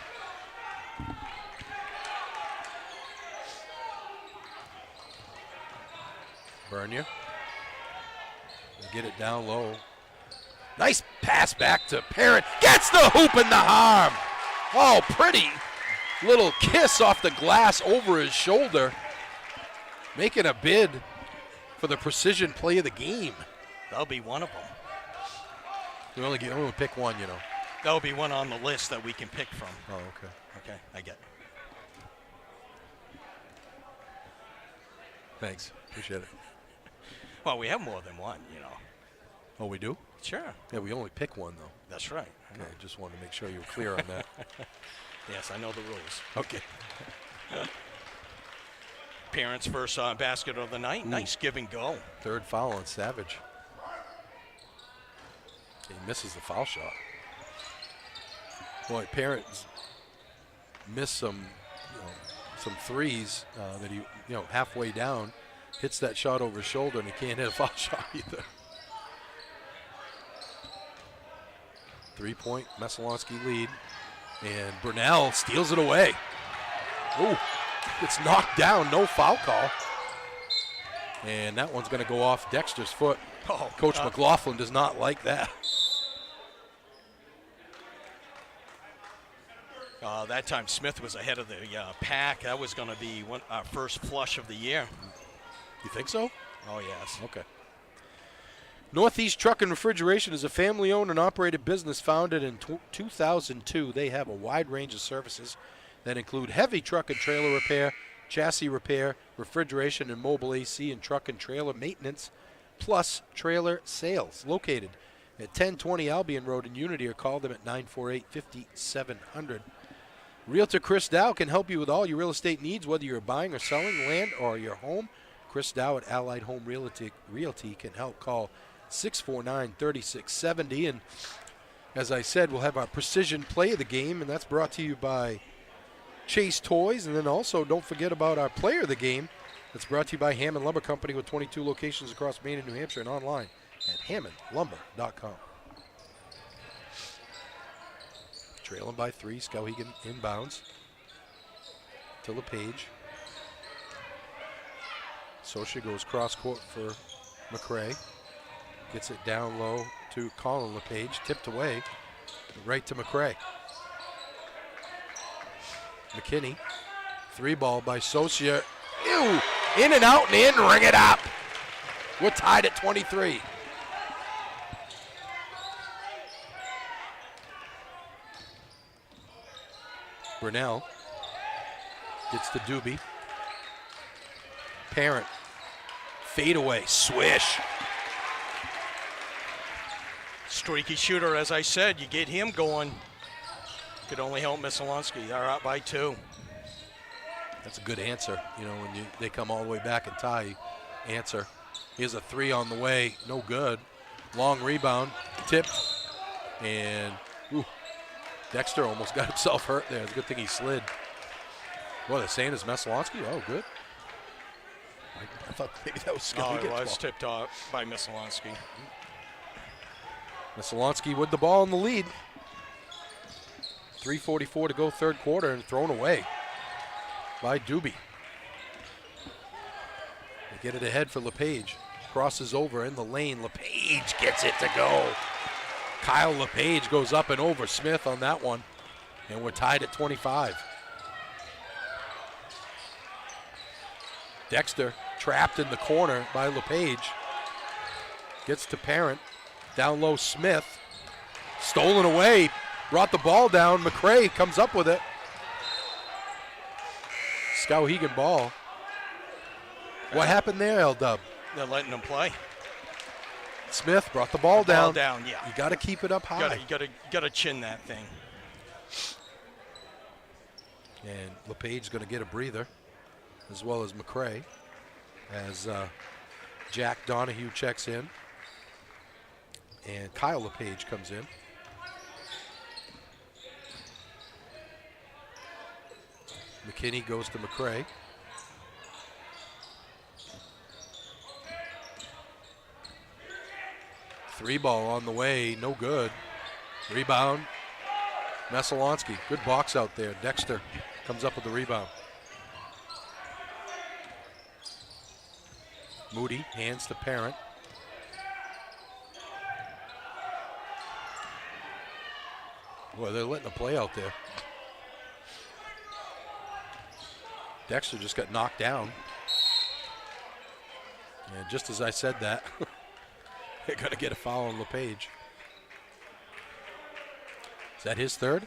Bernier. Get it down low. Nice pass back to Parent. Gets the hoop and the arm. Oh, pretty little kiss off the glass over his shoulder. Making a bid for the precision play of the game. That'll be one of them. We only pick one, That'll be one on the list that we can pick from. Oh, okay. Okay, I get it. Thanks. Appreciate it. Well, we have more than one, Oh, we do? Sure. Yeah, we only pick one, though. That's right. Okay, just wanted to make sure you were clear on that. Yes, I know the rules. Okay. Parents' first basket of the night. Nice give and go. Third foul on Savage. He misses the foul shot. Boy, Parents missed some threes that he, halfway down, hits that shot over his shoulder, and he can't hit a foul shot either. 3-point Messalonskee lead, and Burnell steals it away. Ooh, gets knocked down, no foul call. And that one's going to go off Dexter's foot. Coach McLaughlin does not like that. That time Smith was ahead of the pack. That was going to be our first flush of the year. You think so? Oh, yes. Okay. Northeast Truck and Refrigeration is a family-owned and operated business founded in 2002. They have a wide range of services that include heavy truck and trailer repair, chassis repair, refrigeration and mobile AC, and truck and trailer maintenance, plus trailer sales. Located at 1020 Albion Road in Unity, or call them at 948-5700. Realtor Chris Dow can help you with all your real estate needs, whether you're buying or selling land or your home. Chris Dow at Allied Home Realty can help. Call 649-3670. And as I said, we'll have our precision play of the game, and that's brought to you by Chase Toys. And then also don't forget about our player of the game. That's brought to you by Hammond Lumber Company with 22 locations across Maine and New Hampshire, and online at hammondlumber.com. Trailing by 3, Skowhegan inbounds to LePage. Socia goes cross court for McCray. Gets it down low to Colin LePage. Tipped away, right to McCray. McKinney. 3-ball by Socia. Ew! In and out and in, ring it up. We're tied at 23. Brunell gets to Doobie. Parent. Fade away. Swish. Streaky shooter, as I said. You get him going. Could only help Messalonskee. They're out by 2. That's a good answer. When they come all the way back and tie, answer. Here's a 3 on the way. No good. Long rebound. Tipped. And Dexter almost got himself hurt there. It's a good thing he slid. Boy, they're saying it's Messalonskee. Oh, good. I thought maybe that was Skowhegan's ball. It was ball. tipped off by Messalonskee. Messalonskee with the ball in the lead. 3:44 to go, third quarter, and thrown away by Doobie. They get it ahead for LePage. Crosses over in the lane. LePage gets it to go. Kyle LePage goes up and over Smith on that one, and we're tied at 25. Dexter trapped in the corner by LePage. Gets to Parent. Down low, Smith. Stolen away. Brought the ball down. McCray comes up with it. Skowhegan ball. What happened there, L-Dub? They're letting him play. Smith brought the ball down. Ball down, yeah. You got to keep it up high. You got to chin that thing. And LePage's going to get a breather, as well as McCray, as Jack Donahue checks in. And Kyle LePage comes in. McKinney goes to McCray. Three ball on the way, no good. Rebound, Messalonskee. Good box out there. Dexter comes up with the rebound. Moody hands to Parent. Boy, they're letting a play out there. Dexter just got knocked down. And just as I said that, they're going to get a foul on LePage. Is that his third?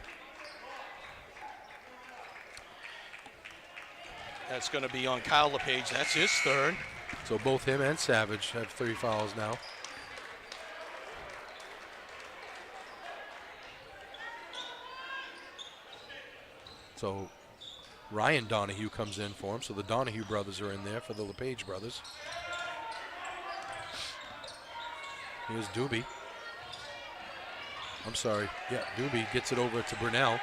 That's going to be on Kyle LePage. That's his third. So both him and Savage have 3 fouls now. So Ryan Donahue comes in for him. So the Donahue brothers are in there for the LePage brothers. Here's Doobie. I'm sorry. Yeah, Doobie gets it over to Brunel.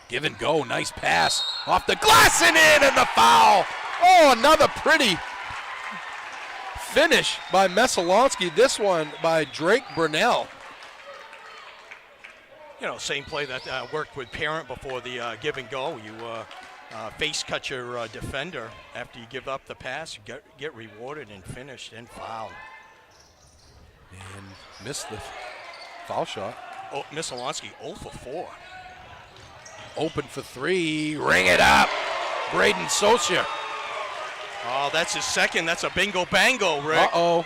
Give and go. Nice pass. Off the glass and in, and the foul. Oh, another pretty finish by Messalonskee. This one by Drake Brunel. You know, same play that worked with Parent before the give and go. You face cut your defender after you give up the pass, you get rewarded and finished and fouled. And missed the foul shot. Oh, Messalonskee 0 for 4. Open for 3. Ring it up. Braden Socia. Oh, that's his second. That's a bingo bango, Rick. Uh-oh.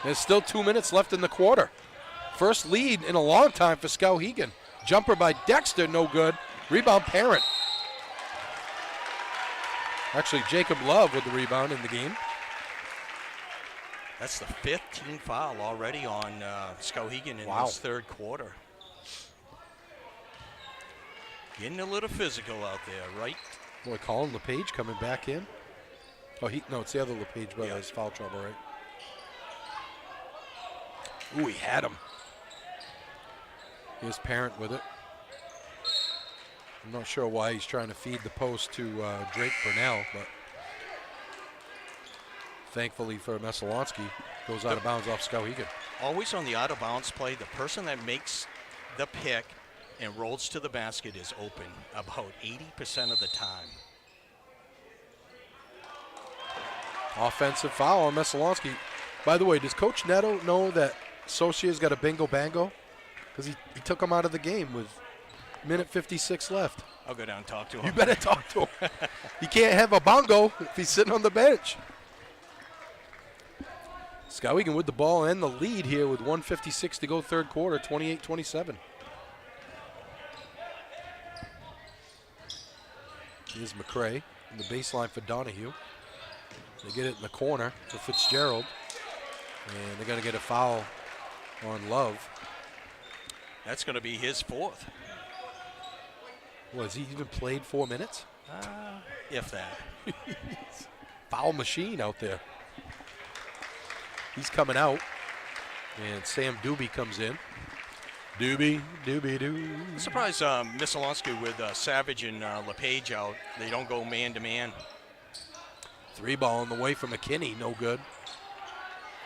There's still 2 minutes left in the quarter. First lead in a long time for Skowhegan. Jumper by Dexter, no good. Rebound Parent. Actually, Jacob Love with the rebound in the game. That's the 5th team foul already on Skowhegan in this third quarter. Getting a little physical out there, right? Boy, Colin LePage coming back in. Oh, no, it's the other LePage brother has foul trouble, right? Ooh, he had him. Here's Parent with it. I'm not sure why he's trying to feed the post to Drake Brunel, but thankfully for Messalonskee, goes out of bounds off Skowhegan. Always on the out of bounds play, the person that makes the pick and rolls to the basket is open about 80% of the time. Offensive foul on Messalonskee. By the way, does Coach Neto know that Socia's got a bingo bango? Because he took him out of the game with minute 56 left. I'll go down and talk to him. You better talk to him. He can't have a bongo if he's sitting on the bench. Skowhegan with the ball and the lead here with 1:56 to go third quarter, 28-27. Here's McCray in the baseline for Donahue. They get it in the corner to Fitzgerald. And they're going to get a foul on Love. That's going to be his 4th. Has he even played 4 minutes? If that. Foul machine out there. He's coming out. And Sam Doobie comes in. Doobie. I'm surprised Messalonskee with Savage and LePage out. They don't go man-to-man. 3 ball on the way from McKinney, no good.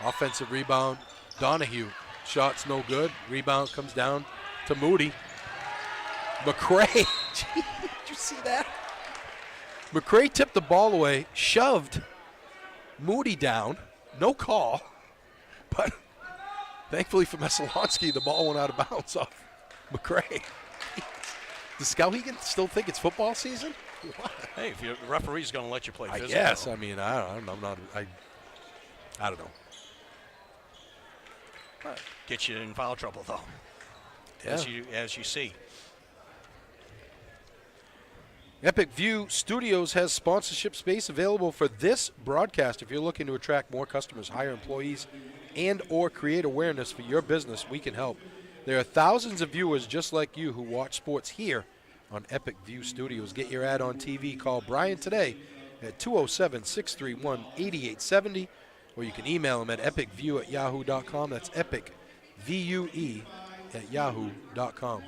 Offensive rebound, Donahue. Shot's no good. Rebound comes down to Moody. McCray. Gee, did you see that? McCray tipped the ball away, shoved Moody down. No call. But thankfully for Messalonskee, the ball went out of bounds off McCray. Does Skowhegan still think it's football season? What? Hey, if the referee's going to let you play physical. Yes, I mean, I don't know. I don't know. Get you in foul trouble, though. Yeah. As you see. Epic View Studios has sponsorship space available for this broadcast. If you're looking to attract more customers, hire employees, and or create awareness for your business, we can help. There are thousands of viewers just like you who watch sports here on Epic View Studios. Get your ad on TV. Call Brian today at 207-631-8870, or you can email him at epicview@yahoo.com. That's epicvue@yahoo.com.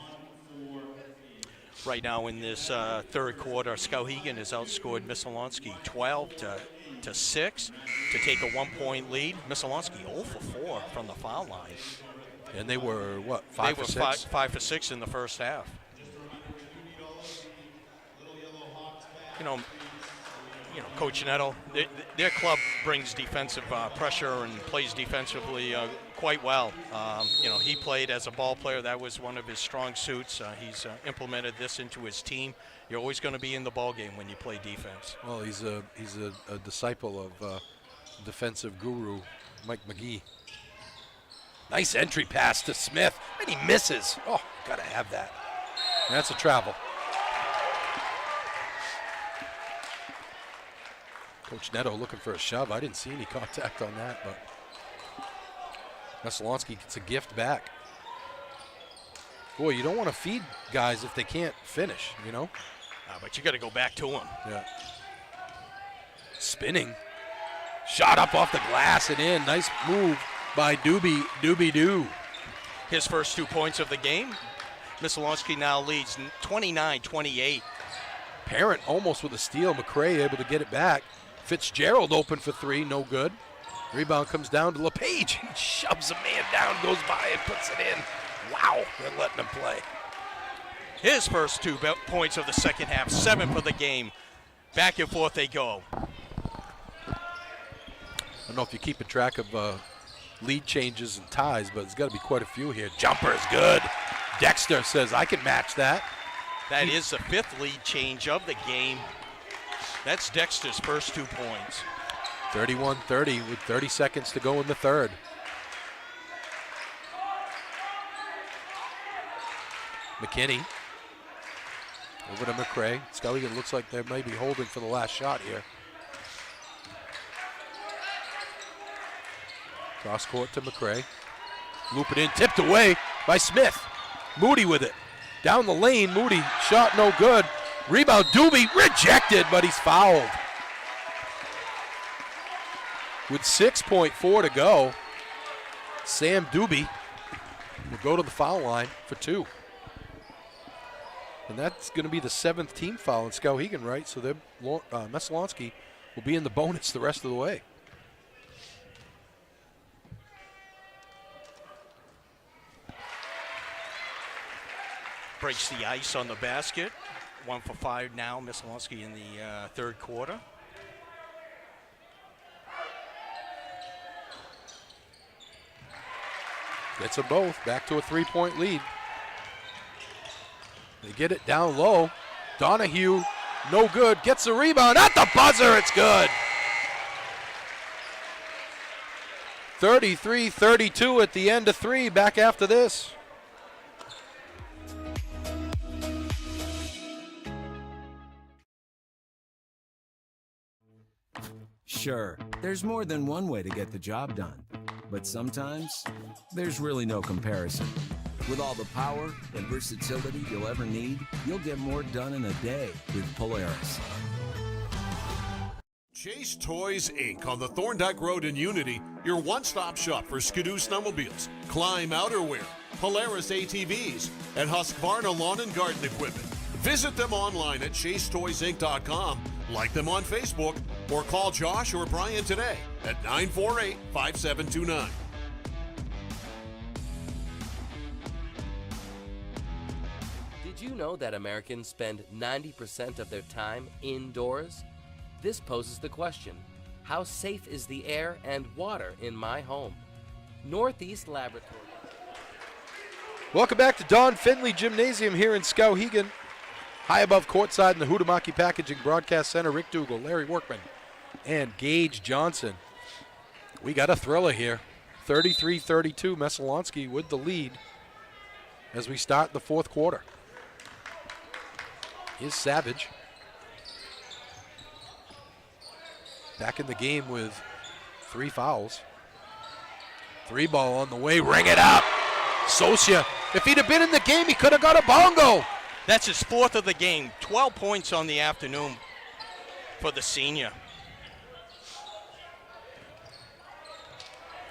Right now in this third quarter, Skowhegan has outscored Messalonskee 12-6 to take a 1-point lead. Messalonskee 0 for 4 from the foul line. And they were, what, 5 for 6? 5 for 6 in the first half. You know, Coach Neto, their club brings defensive pressure and plays defensively quite well. He played as a ball player. That was one of his strong suits. He's implemented this into his team. You're always going to be in the ball game when you play defense. Well, he's a disciple of defensive guru Mike McGee. Nice entry pass to Smith, and he misses. Oh, gotta have that. And that's a travel. Coach Neto looking for a shove. I didn't see any contact on that, but Messalonskee gets a gift back. Boy, you don't want to feed guys if they can't finish, you know? But you got to go back to them. Yeah. Spinning. Shot up off the glass and in. Nice move by Doobie-Doo. His first 2 points of the game. Messalonskee now leads 29-28. Parent almost with a steal. McCray able to get it back. Fitzgerald open for three, no good. Rebound comes down to LePage. He shoves a man down, goes by and puts it in. Wow, they're letting him play. His first 2 points of the second half, 7 for the game. Back and forth they go. I don't know if you're keeping track of lead changes and ties, but there's got to be quite a few here. Jumper is good. Dexter says, I can match that. That is the 5th lead change of the game. That's Dexter's first 2 points. 31-30 with 30 seconds to go in the third. McKinney over to McCray. Skowhegan looks like they may be holding for the last shot here. Cross court to McCray. Loop it in, tipped away by Smith. Moody with it. Down the lane, Moody, shot no good. Rebound, Doobie, rejected, but he's fouled. With 6.4 to go, Sam Doobie will go to the foul line for 2. And that's going to be the 7th team foul in Skowhegan, right? So Messalonskee will be in the bonus the rest of the way. Breaks the ice on the basket. 1 for 5 now, Messalonskee in the third quarter. Gets them both back to a 3-point lead. They get it down low. Donahue, no good, gets the rebound at the buzzer, it's good. 33-32 at the end of 3, back after this. Sure, there's more than one way to get the job done, but sometimes there's really no comparison. With all the power and versatility you'll ever need, you'll get more done in a day with Polaris. Chase Toys Inc. on the Thorndike Road in Unity, your one-stop shop for Skidoo snowmobiles, climb outerwear, Polaris ATVs, and Husqvarna lawn and garden equipment. Visit them online at chasetoysinc.com, like them on Facebook, or call Josh or Brian today at 948-5729. Did you know that Americans spend 90% of their time indoors? This poses the question, how safe is the air and water in my home? Northeast Laboratory. Welcome back to Don Finley Gymnasium here in Skowhegan. High above courtside in the Huhtamaki Packaging Broadcast Center, Rick Dougal, Larry Workman, and Gage Johnson. We got a thriller here. 33-32, Messalonskee with the lead as we start the fourth quarter. Here's Savage. Back in the game with 3 fouls. 3 ball on the way, ring it up. Socia, if he'd have been in the game, he could have got a bongo. That's his 4th of the game. 12 points on the afternoon for the senior.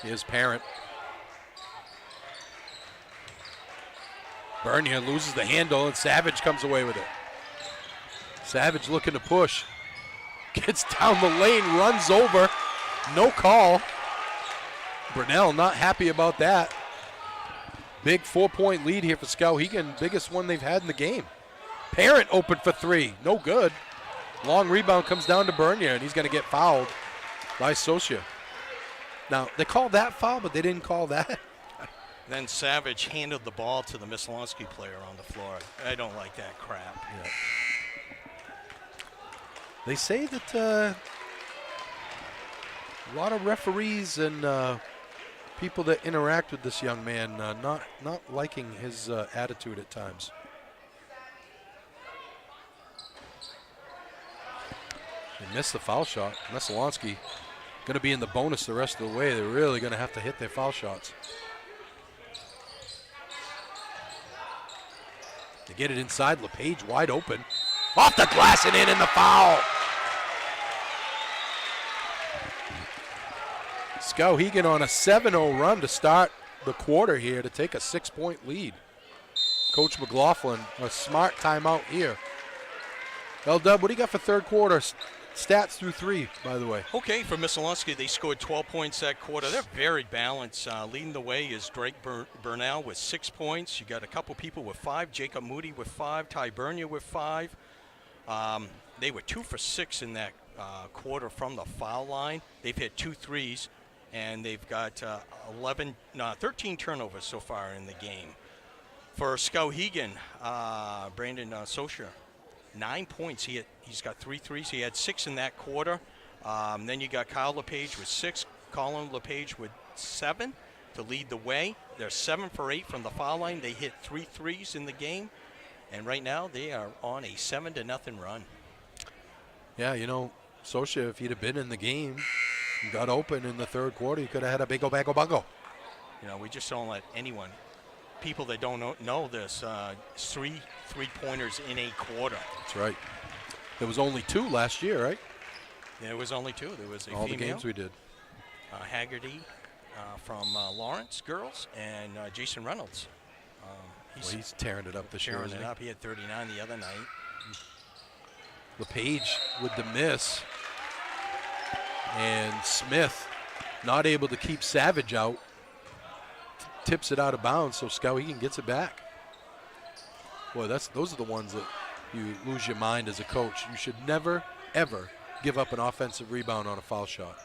Here's Parent. Bernier loses the handle, and Savage comes away with it. Savage looking to push. Gets down the lane, runs over. No call. Brunell not happy about that. Big 4-point lead here for Skowhegan. Biggest one they've had in the game. Parent open for 3. No good. Long rebound comes down to Bernier, and he's going to get fouled by Socia. Now, they called that foul, but they didn't call that. Then Savage handed the ball to the Messalonskee player on the floor. I don't like that crap. Yeah. They say that a lot of referees and people that interact with this young man not liking his attitude at times. They missed the foul shot. Messalonskee going to be in the bonus the rest of the way. They're really going to have to hit their foul shots. They get it inside. LePage wide open. Off the glass and in the foul. Skowhegan on a 7-0 run to start the quarter here to take a 6-point lead. Coach McLaughlin, a smart timeout here. L-Dub, what do you got for third quarter stats through 3, by the way? Okay, for Messalonskee, they scored 12 points that quarter. They're very balanced. Leading the way is Drake Burnell with 6 points. You got a couple people with 5. Jacob Moody with 5. Ty Bernier with 5. They were 2 for 6 in that quarter from the foul line. They've hit 2 threes, and they've got 13 turnovers so far in the game. For Skowhegan, Brandon Socher, 9 points. He's got 3 threes. He had 6 in that quarter. Then you got Kyle LePage with 6, Colin LePage with 7 to lead the way. They're 7 for 8 from the foul line. They hit 3 threes in the game, and right now they are on a 7-0 run. Yeah, you know, Socha, if he'd have been in the game, he got open in the third quarter, he could have had a big bango bungo. You know, we just don't let anyone, people that don't know this, 3 3-pointers in a quarter. That's right. There was only 2 last year, right? There was only 2. There was a all female, the games we did. Haggerty from Lawrence girls, and Jason Reynolds. He's tearing it up this year. Tearing it up. He had 39 the other night. LePage with the miss, and Smith not able to keep Savage out. Tips it out of bounds, so Skowhegan gets it back. Boy, those are the ones that you lose your mind as a coach. You should never, ever give up an offensive rebound on a foul shot.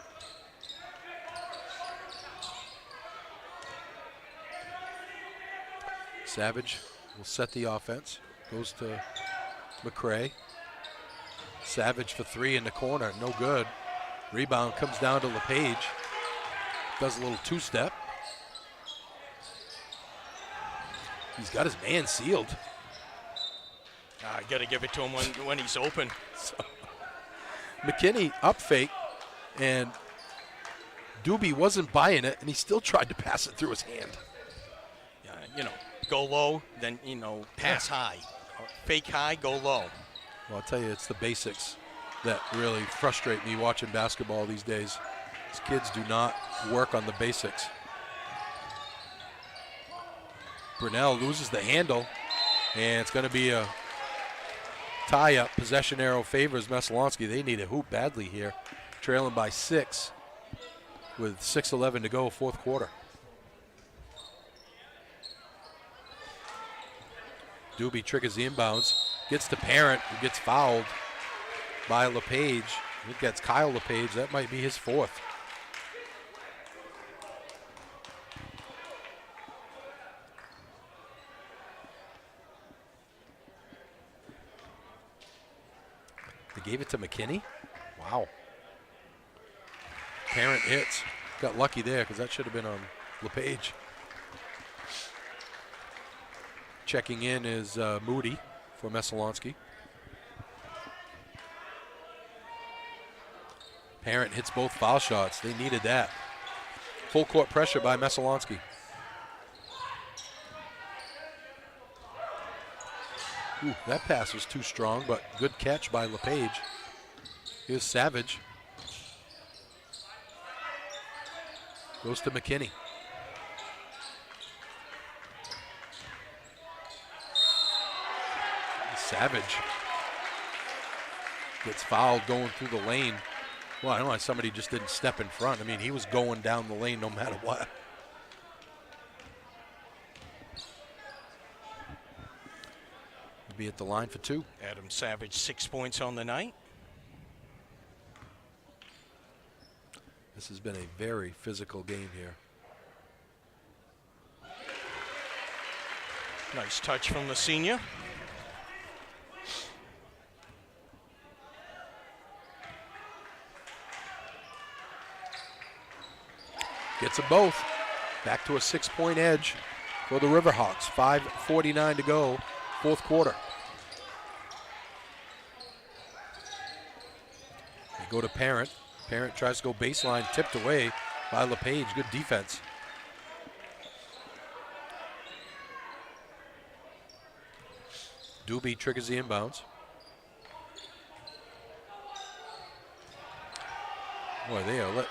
Savage will set the offense. Goes to McCray. Savage for 3 in the corner, no good. Rebound comes down to LePage. Does a little 2-step. He's got his man sealed. I got to give it to him when he's open. So, McKinney up fake, and Doobie wasn't buying it, and he still tried to pass it through his hand. Yeah, you know, go low, then, you know, pass high. Fake high, go low. Well, I'll tell you, it's the basics that really frustrate me watching basketball these days. These kids do not work on the basics. Brunell loses the handle, and it's going to be a tie-up. Possession arrow favors Messalonskee. They need a hoop badly here, trailing by 6 with 6:11 to go, fourth quarter. Doobie triggers the inbounds, gets to Parent, who gets fouled by LePage. I think that's Kyle LePage. That might be his 4th. They gave it to McKinney. Wow. Parent hits. Got lucky there because that should have been on LePage. Checking in is Moody for Messalonskee. Parent hits both foul shots. They needed that. Full court pressure by Messalonskee. Ooh, that pass was too strong, but good catch by LePage. Here's Savage. Goes to McKinney. Savage gets fouled going through the lane. Well, I don't know why somebody just didn't step in front. I mean, he was going down the lane no matter what. He'll be at the line for 2. Adam Savage, 6 points on the night. This has been a very physical game here. Nice touch from the senior. Gets them both. Back to a 6-point edge for the Riverhawks. 5:49 to go, fourth quarter. They go to Parent. Parent tries to go baseline, tipped away by LePage. Good defense. Doobie triggers the inbounds. Boy, they are letting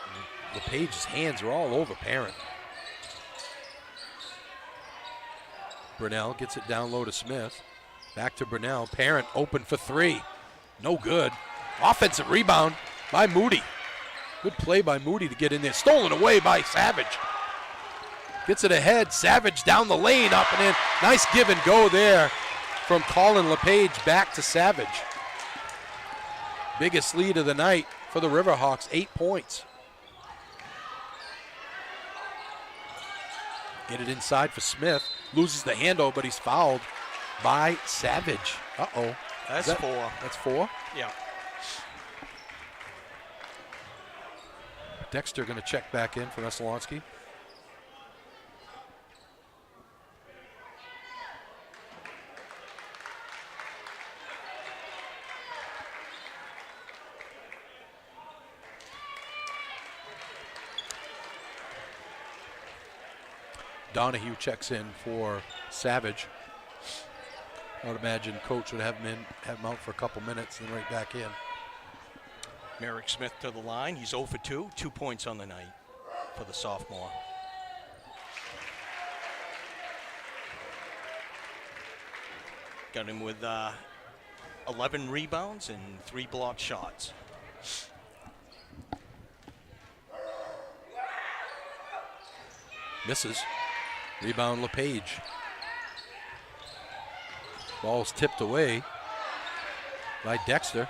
LePage's hands are all over Parent. Brunell gets it down low to Smith. Back to Brunell. Parent open for three. No good. Offensive rebound by Moody. Good play by Moody to get in there. Stolen away by Savage. Gets it ahead. Savage down the lane, up and in. Nice give and go there from Colin LePage back to Savage. Biggest lead of the night for the Riverhawks, 8 points. Get it inside for Smith. Loses the handle, but he's fouled by Savage. Uh-oh. That's 4. That's 4? Yeah. Dexter going to check back in for Messalonskee. Donahue checks in for Savage. I would imagine coach would have him out for a couple minutes and right back in. Merrick Smith to the line. He's 0 for 2. 2 points on the night for the sophomore. Got him with 11 rebounds and 3 blocked shots. Misses. Rebound LePage. Ball's tipped away by Dexter.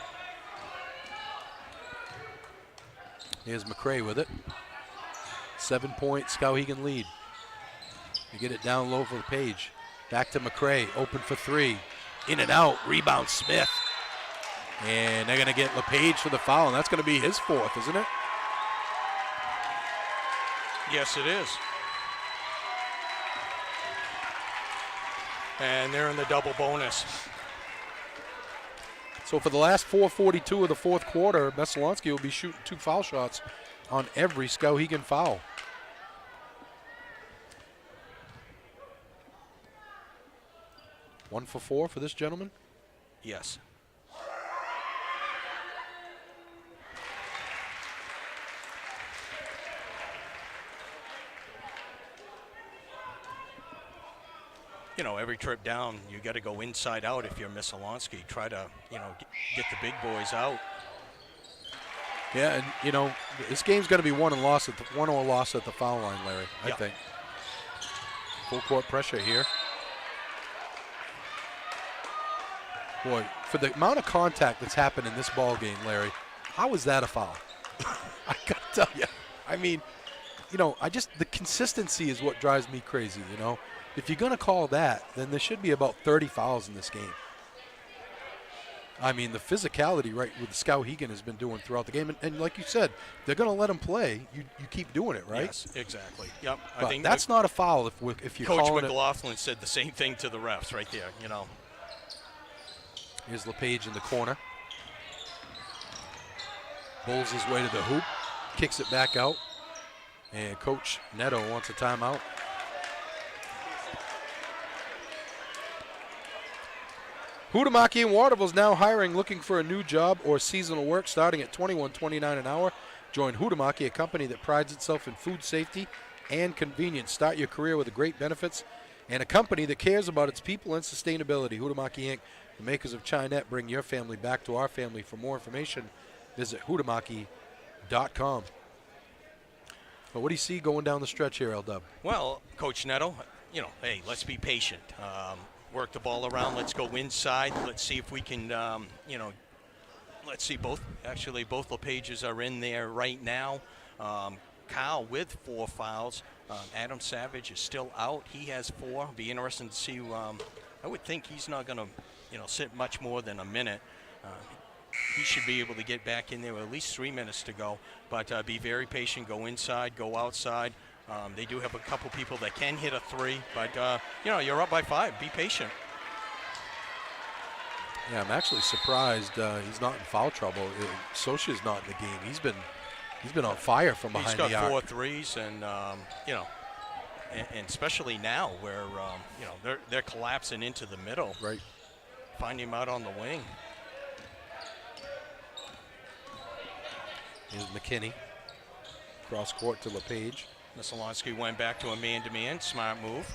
Here's McCray with it. 7-point Skowhegan lead. You get it down low for LePage. Back to McCray, open for 3. In and out, rebound Smith. And they're going to get LePage for the foul, and that's going to be his 4th, isn't it? Yes, it is. And they're in the double bonus. So for the last 4:42 of the fourth quarter, Messalonskee will be shooting 2 foul shots on every Skowhegan foul. One for 4 for this gentleman? Yes. You know, every trip down, you got to go inside out if you're Messalonskee. Try to, you know, get the big boys out. Yeah, and, you know, this game's going to be won or lost at the foul line, Larry, I think. Full court pressure here. Boy, for the amount of contact that's happened in this ball game, Larry, how is that a foul? I got to tell you. I mean, you know, the consistency is what drives me crazy, you know. If you're going to call that, then there should be about 30 fouls in this game. I mean, the physicality right with Skowhegan has been doing throughout the game. And like you said, they're going to let them play. You keep doing it, right? Yes, exactly. Yep. But I think that's not a foul if you're calling it. Coach McLaughlin said the same thing to the refs right there, you know. Here's LePage in the corner. Bowls his way to the hoop. Kicks it back out. And Coach Neto wants a timeout. Huhtamaki in Waterville is now hiring, looking for a new job or seasonal work starting at $21.29 an hour. Join Huhtamaki, a company that prides itself in food safety and convenience. Start your career with the great benefits and a company that cares about its people and sustainability. Huhtamaki Inc., the makers of Chinette, bring your family back to our family. For more information, visit huhtamaki.com. But what do you see going down the stretch here, L-Dub? Well, Coach Neto, you know, hey, let's be patient. Work the ball around. Let's go inside. Let's see if we can, you know, let's see both LePages are in there right now. Kyle with 4 fouls. Adam Savage is still out. He has 4. Be interesting to see. I would think he's not going to, you know, sit much more than a minute. He should be able to get back in there with at least 3 minutes to go. But be very patient. Go inside. Go outside. They do have a couple people that can hit a 3, but you know, you're up by 5. Be patient. Yeah, I'm actually surprised he's not in foul trouble. Sosha's not in the game. He's been on fire from behind the arc. He's got 4 threes, and you know, and especially now where you know they're collapsing into the middle. Right. find him out on the wing. Here's McKinney. Cross court to LePage. Messalonskee went back to a man-to-man. Smart move.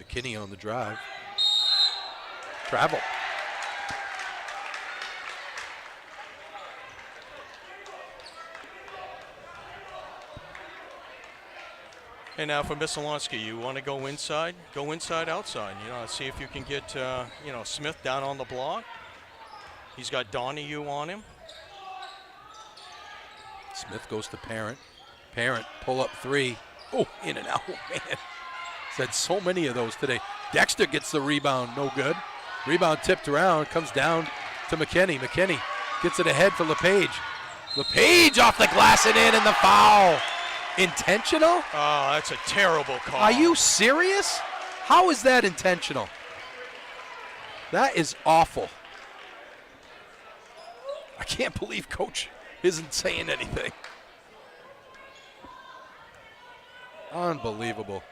McKinney on the drive. Travel. And now for Messalonskee, you want to go inside, outside. You know, see if you can get, Smith down on the block. He's got Donahue on him. Smith goes to Parent. Parent, pull up three. Oh, in and out, man. Said so many of those today. Dexter gets the rebound, no good. Rebound tipped around, comes down to McKinney. McKinney gets it ahead for LePage. LePage off the glass and in, and the foul. Intentional? Oh, that's a terrible call. Are you serious? How is that intentional? That is awful. I can't believe Coach isn't saying anything. Unbelievable.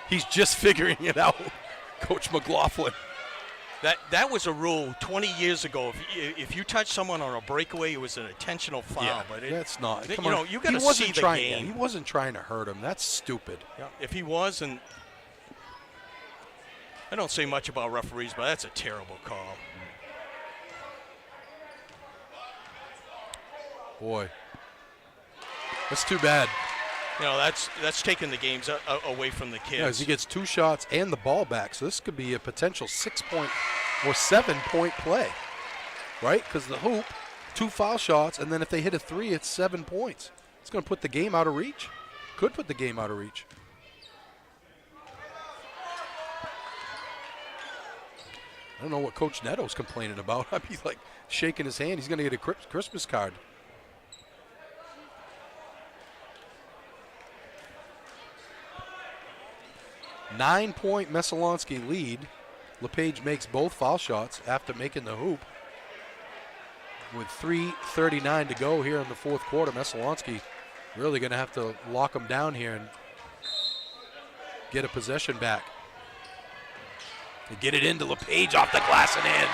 He's just figuring it out, Coach McLaughlin. That was a rule 20 years ago. If you touch someone on a breakaway, it was an intentional foul. Yeah, but that's not. You know, you got to see the game. He wasn't trying to hurt him. That's stupid. Yeah, if he was, and I don't say much about referees, but that's a terrible call. Boy, that's too bad. You know, that's taking the games away from the kids. Yeah, as he gets 2 shots and the ball back, so this could be a potential 6-point or 7-point play, right? Because the hoop, 2 foul shots, and then if they hit a 3, it's 7 points. It's going to put the game out of reach. Could put the game out of reach. I don't know what Coach Neto's complaining about. I'd be like shaking his hand. He's going to get a Christmas card. Nine-point Messalonskee lead. LePage makes both foul shots after making the hoop. With 3:39 to go here in the fourth quarter, Messalonskee really going to have to lock him down here and get a possession back. And get it into LePage off the glass and in.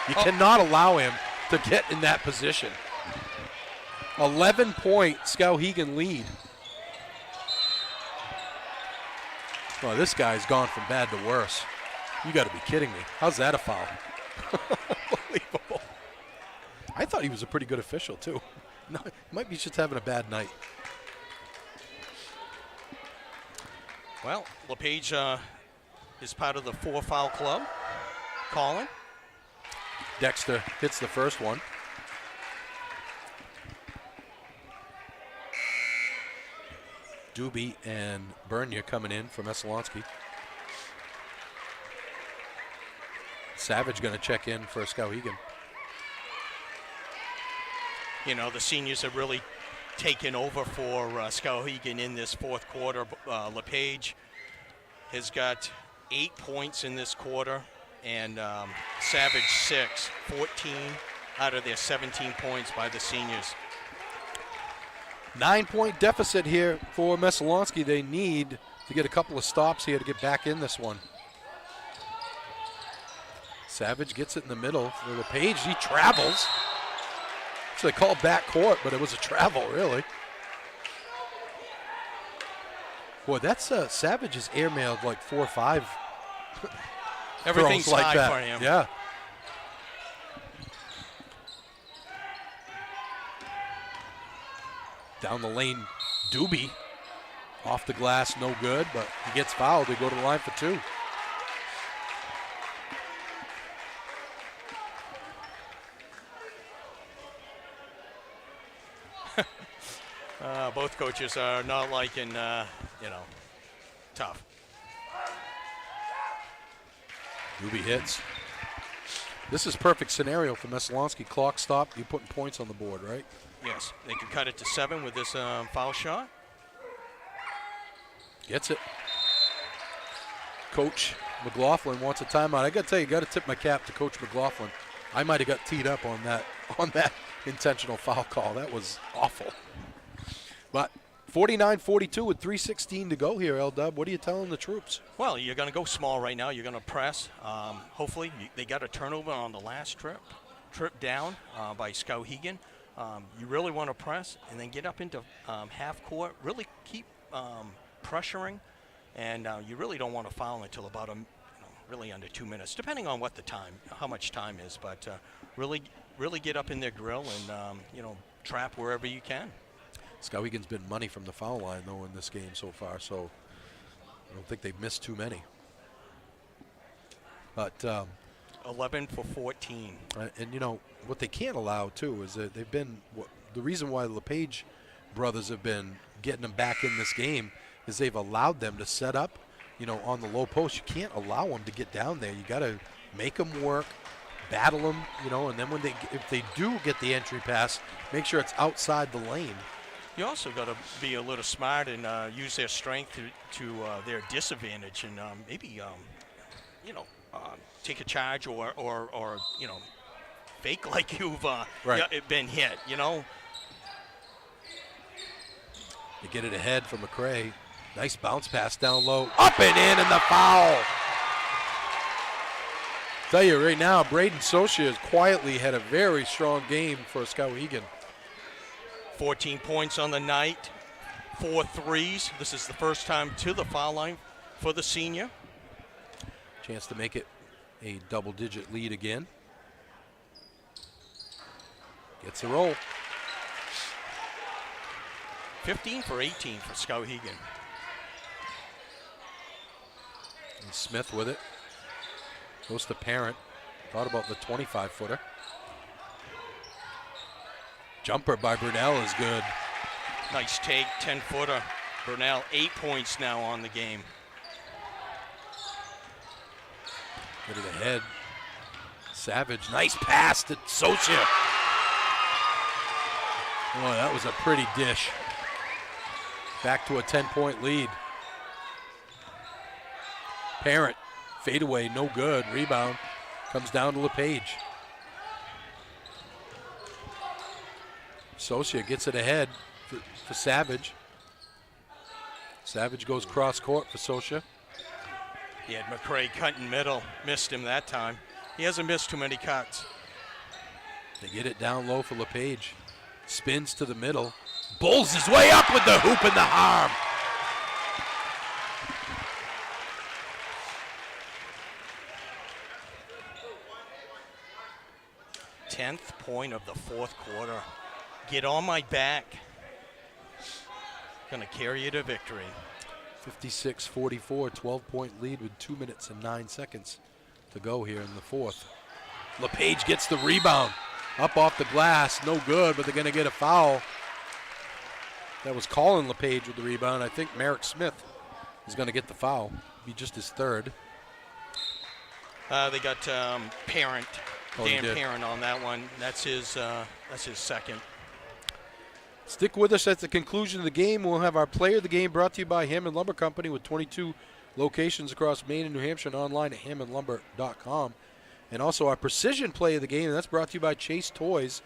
You cannot allow him to get in that position. 11-point Skowhegan lead. Well, this guy's gone from bad to worse. You got to be kidding me. How's that a foul? Unbelievable. I thought he was a pretty good official, too. No, might be just having a bad night. Well, LePage is part of the 4-foul club. Colin. Dexter hits the first one. Doobie and Bernia coming in for Messalonskee. Savage going to check in for Skowhegan. You know, the seniors have really taken over for Skowhegan in this fourth quarter. LePage has got 8 points in this quarter, and Savage 6, 14 out of their 17 points by the seniors. 9-point deficit here for Messalonskee. They need to get a couple of stops here to get back in this one. Savage gets it in the middle for LePage. He travels. So they called back court, but it was a travel, really. Boy, that's Savage has airmailed like 4 or 5. Everything's like high that. for him. Yeah. Down the lane, Doobie. Off the glass, no good, but he gets fouled. They go to the line for 2. Both coaches are not liking, tough. Doobie hits. This is perfect scenario for Messalonskee. Clock stop, you're putting points on the board, right? Yes, they can cut it to 7 with this foul shot. Gets it. Coach McLaughlin wants a timeout. I got to tell you, got to tip my cap to Coach McLaughlin. I might have got teed up on that intentional foul call. That was awful. But 49-42 with 3:16 to go here, L-Dub. What are you telling the troops? Well, you're going to go small right now. You're going to press. Hopefully, they got a turnover on the last trip down by Skowhegan. You really want to press and then get up into half court. Really keep pressuring, and you really don't want to foul until about really under 2 minutes, depending on what how much time is. But really get up in their grill and trap wherever you can. Skowhegan's been money from the foul line, though, in this game so far, so I don't think they've missed too many. But 11 for 14. And, what they can't allow, too, is that they've been the reason why the LePage brothers have been getting them back in this game is they've allowed them to set up, on the low post. You can't allow them to get down there. You got to make them work, battle them, and then if they do get the entry pass, make sure it's outside the lane. You also got to be a little smart and use their strength to their disadvantage, and maybe take a charge or fake like you've been hit. They get it ahead from McCray. Nice bounce pass down low, up and in, and the foul. Tell you right now, Braden Socia has quietly had a very strong game for Skowhegan. 14 points on the night, 4 threes. This is the first time to the foul line for the senior. Chance to make it a double-digit lead again. Gets a roll. 15 for 18 for Skowhegan. And Smith with it. Goes to Parent. Thought about the 25-footer. Jumper by Burnell is good. Nice take, 10-footer. Burnell, 8 points now on the game. Get it ahead. Savage, nice pass to Socia. Oh, that was a pretty dish. Back to a 10-point lead. Parent, fadeaway, no good. Rebound comes down to LePage. Socia gets it ahead for Savage. Savage goes cross court for Socia. He had McCray cutting middle, missed him that time. He hasn't missed too many cuts. They get it down low for LePage. Spins to the middle. Bulls his way up with the hoop and the arm. Tenth point of the fourth quarter. Get on my back. Gonna carry you to victory. 56-44, 12-point lead with 2 minutes and 9 seconds to go here in the fourth. LePage gets the rebound. Up off the glass, no good, but they're gonna get a foul. That was Colin LePage with the rebound. I think Merrick Smith is gonna get the foul. Be just his third. They got Parent, Dan did. Parent on that one. That's his second. Stick with us at the conclusion of the game. We'll have our player of the game brought to you by Hammond Lumber Company with 22 locations across Maine and New Hampshire and online at hammondlumber.com. And also our precision play of the game, and that's brought to you by Chase Toys.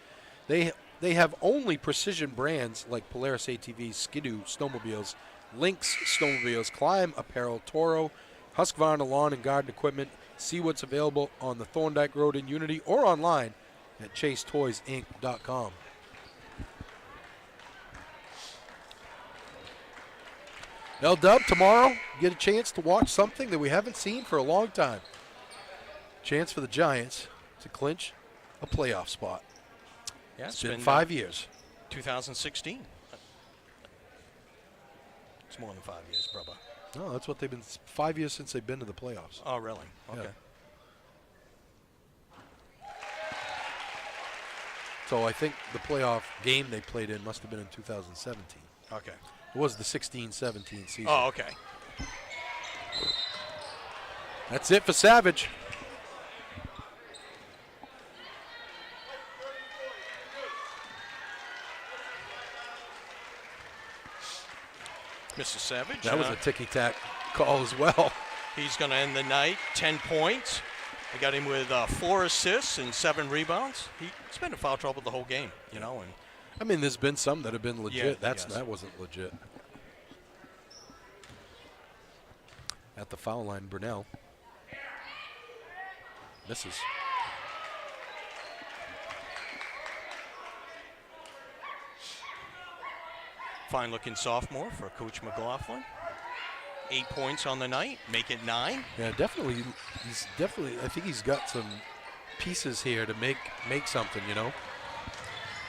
They have only precision brands like Polaris ATVs, Skidoo snowmobiles, Lynx snowmobiles, Climb apparel, Toro, Husqvarna lawn and garden equipment. See what's available on the Thorndike Road in Unity or online at chasetoysinc.com. L-Dub, tomorrow, you get a chance to watch something that we haven't seen for a long time. Chance for the Giants to clinch a playoff spot. Yeah, it's been 5 years. 2016. It's more than 5 years, brother. No, that's what they've been, 5 years since they've been to the playoffs. Oh, really? Okay. Yeah. So I think the playoff game they played in must have been in 2017. Okay. It was the 16-17 season. Oh, okay. That's it for Savage. Mr. Savage. That was a ticky-tack call as well. He's going to end the night, 10 points. I got him with 4 assists and 7 rebounds. He's been in foul trouble the whole game, you know. And I mean, there's been some that have been legit. Yeah, That wasn't legit. at the foul line. Brunel misses. Fine-looking sophomore for Coach McLaughlin. 8 points on the night, make it 9. Yeah, definitely. He's definitely. I think he's got some pieces here to make something. You know,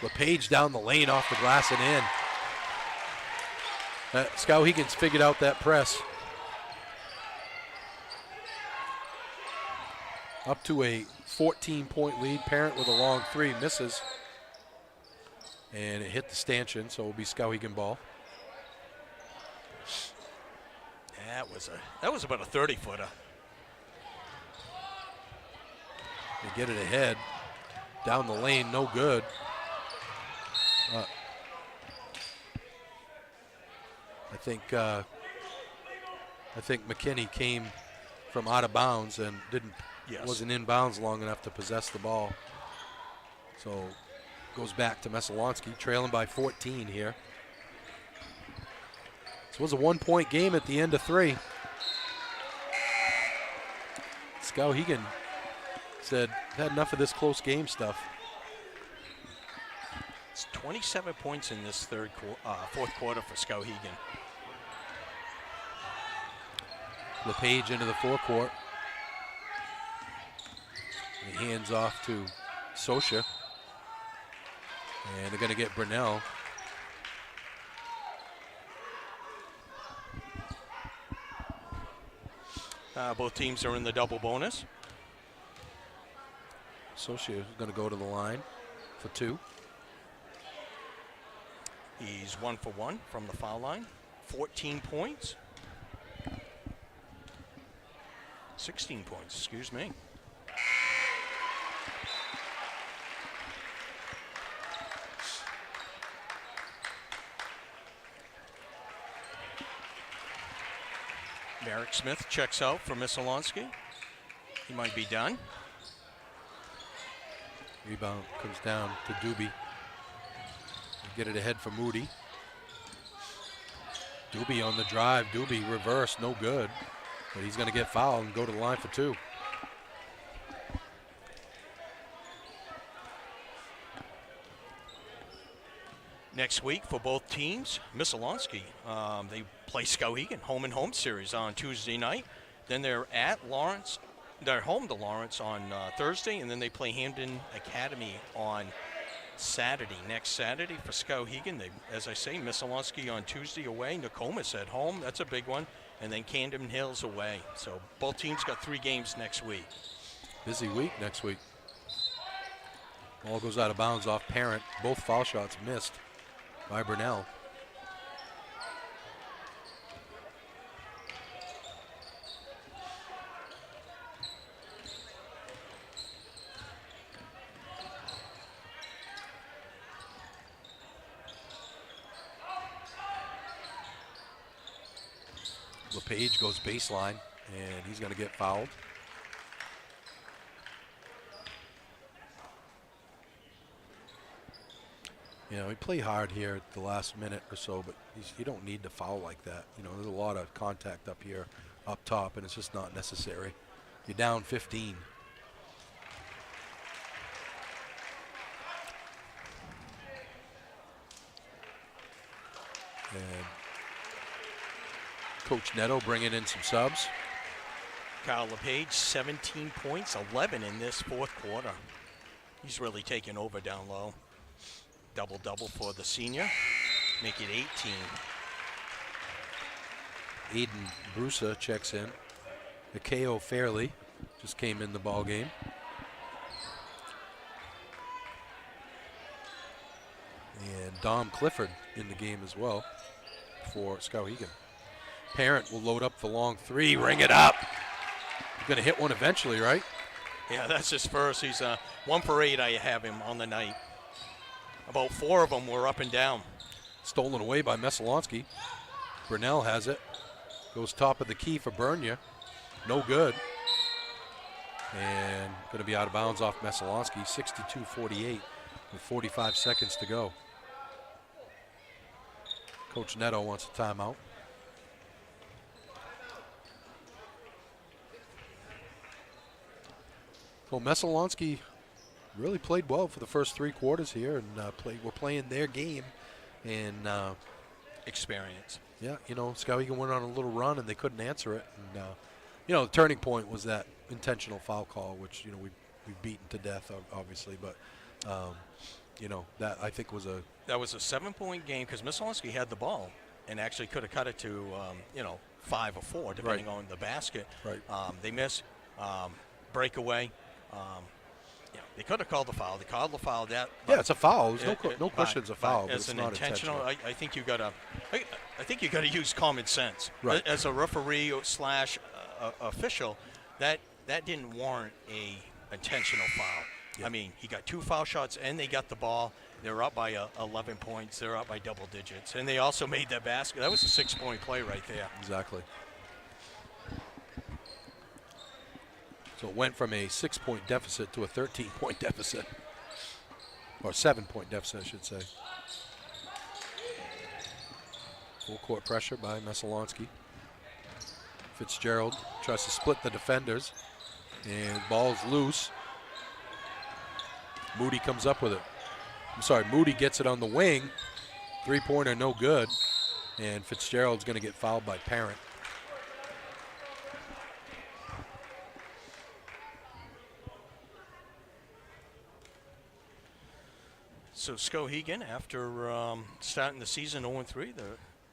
LePage down the lane off the glass and in. Skowhegan's figured out that press. Up to a 14-point lead. Parent with a long 3 misses. And it hit the stanchion, so it will be Skowhegan ball. That was about a 30-footer. They get it ahead. Down the lane, no good. I think McKinney came from out of bounds and wasn't in bounds long enough to possess the ball. So goes back to Messalonskee, trailing by 14 here. This was a 1-point game at the end of 3. Skowhegan said, had enough of this close game stuff. It's 27 points in this fourth quarter for Skowhegan. LePage into the forecourt. He hands off to Sosha. And they're going to get Brunel. Both teams are in the double bonus. Sosha is going to go to the line for 2. He's 1 for 1 from the foul line. 14 points. 16 points, excuse me. Merrick Smith checks out for Messalonskee. He might be done. Rebound comes down to Doobie. Get it ahead for Moody. Doobie on the drive. Doobie reverse, no good. But he's going to get fouled and go to the line for 2. Next week for both teams, Messalonskee, they play Skowhegan, home and home series on Tuesday night. Then they're at Lawrence. They're home to Lawrence on Thursday, and then they play Hampden Academy on Saturday. Next Saturday for Skowhegan, as I say, Messalonskee on Tuesday away, Nokomis at home. That's a big one. And then Camden Hills away. So both teams got 3 games next week. Busy week next week. Ball goes out of bounds off Parent. Both foul shots missed by Brunel. LePage goes baseline, and he's going to get fouled. You know, he played hard here at the last minute or so, but you don't need to foul like that. You know, there's a lot of contact up here, up top, and it's just not necessary. You're down 15. And Coach Netto bringing in some subs. Kyle LePage, 17 points, 11 in this fourth quarter. He's really taken over down low. Double-double for the senior. Make it 18. Aiden Brusa checks in. Akeo Fairley just came in the ball game. And Dom Clifford in the game as well for Skowhegan. Parent will load up the long 3, ring it up. He's going to hit one eventually, right? Yeah, that's his first. He's 1 for 8. I have him on the night. About 4 of them were up and down. Stolen away by Messalonskee. Brunel has it. Goes top of the key for Bernia. No good. And going to be out of bounds off Messalonskee. 62-48 with 45 seconds to go. Coach Netto wants a timeout. Well, Messalonskee really played well for the first 3 quarters here, and we're playing their game. And experience. Yeah, Skowhegan went on a little run, and they couldn't answer it. And, the turning point was that intentional foul call, which, we've beaten to death, obviously. But, that I think was That was a 7-point game because Messalonskee had the ball and actually could have cut it to, 5 or 4, depending on the basket. Right. They missed. Breakaway. They could have called the foul. They called the foul. It's a foul. There's no question it's a foul. But As it's an not intentional, I think you got to. I think you got to use common sense. Right. As a referee / official, that didn't warrant a intentional foul. Yeah. I mean, he got 2 foul shots and they got the ball. They're up by 11 points. They're up by double digits, and they also made that basket. That was a 6-point play right there. Exactly. So it went from a 6-point deficit to a 13-point deficit, or 7-point deficit, I should say. Full court pressure by Messalonskee. Fitzgerald tries to split the defenders, and ball's loose. Moody comes up with it. Moody gets it on the wing. 3-pointer, no good. And Fitzgerald's going to get fouled by Parent. So Skowhegan, after starting the season 0-3,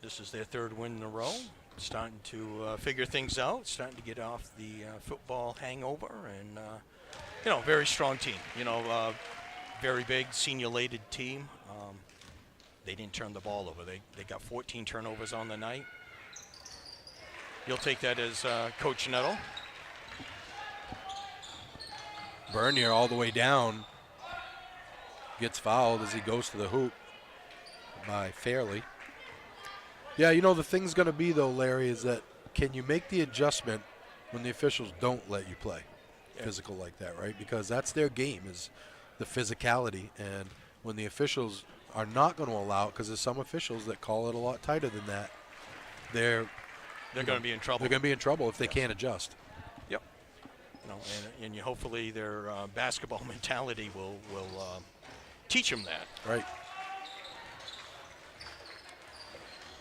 this is their 3rd win in a row. Starting to figure things out, starting to get off the football hangover, and very strong team. Very big senior-laden team. They didn't turn the ball over. They got 14 turnovers on the night. You'll take that as Coach Nettle. Bernier all the way down. Gets fouled as he goes to the hoop by Fairley. Yeah, the thing's going to be, though, Larry, is that can you make the adjustment when the officials don't let you play physical like that, right? Because that's their game, is the physicality. And when the officials are not going to allow it, because there's some officials that call it a lot tighter than that, they're going to be in trouble. They're going to be in trouble if they can't adjust. Yep. And hopefully their basketball mentality will teach them that. Right.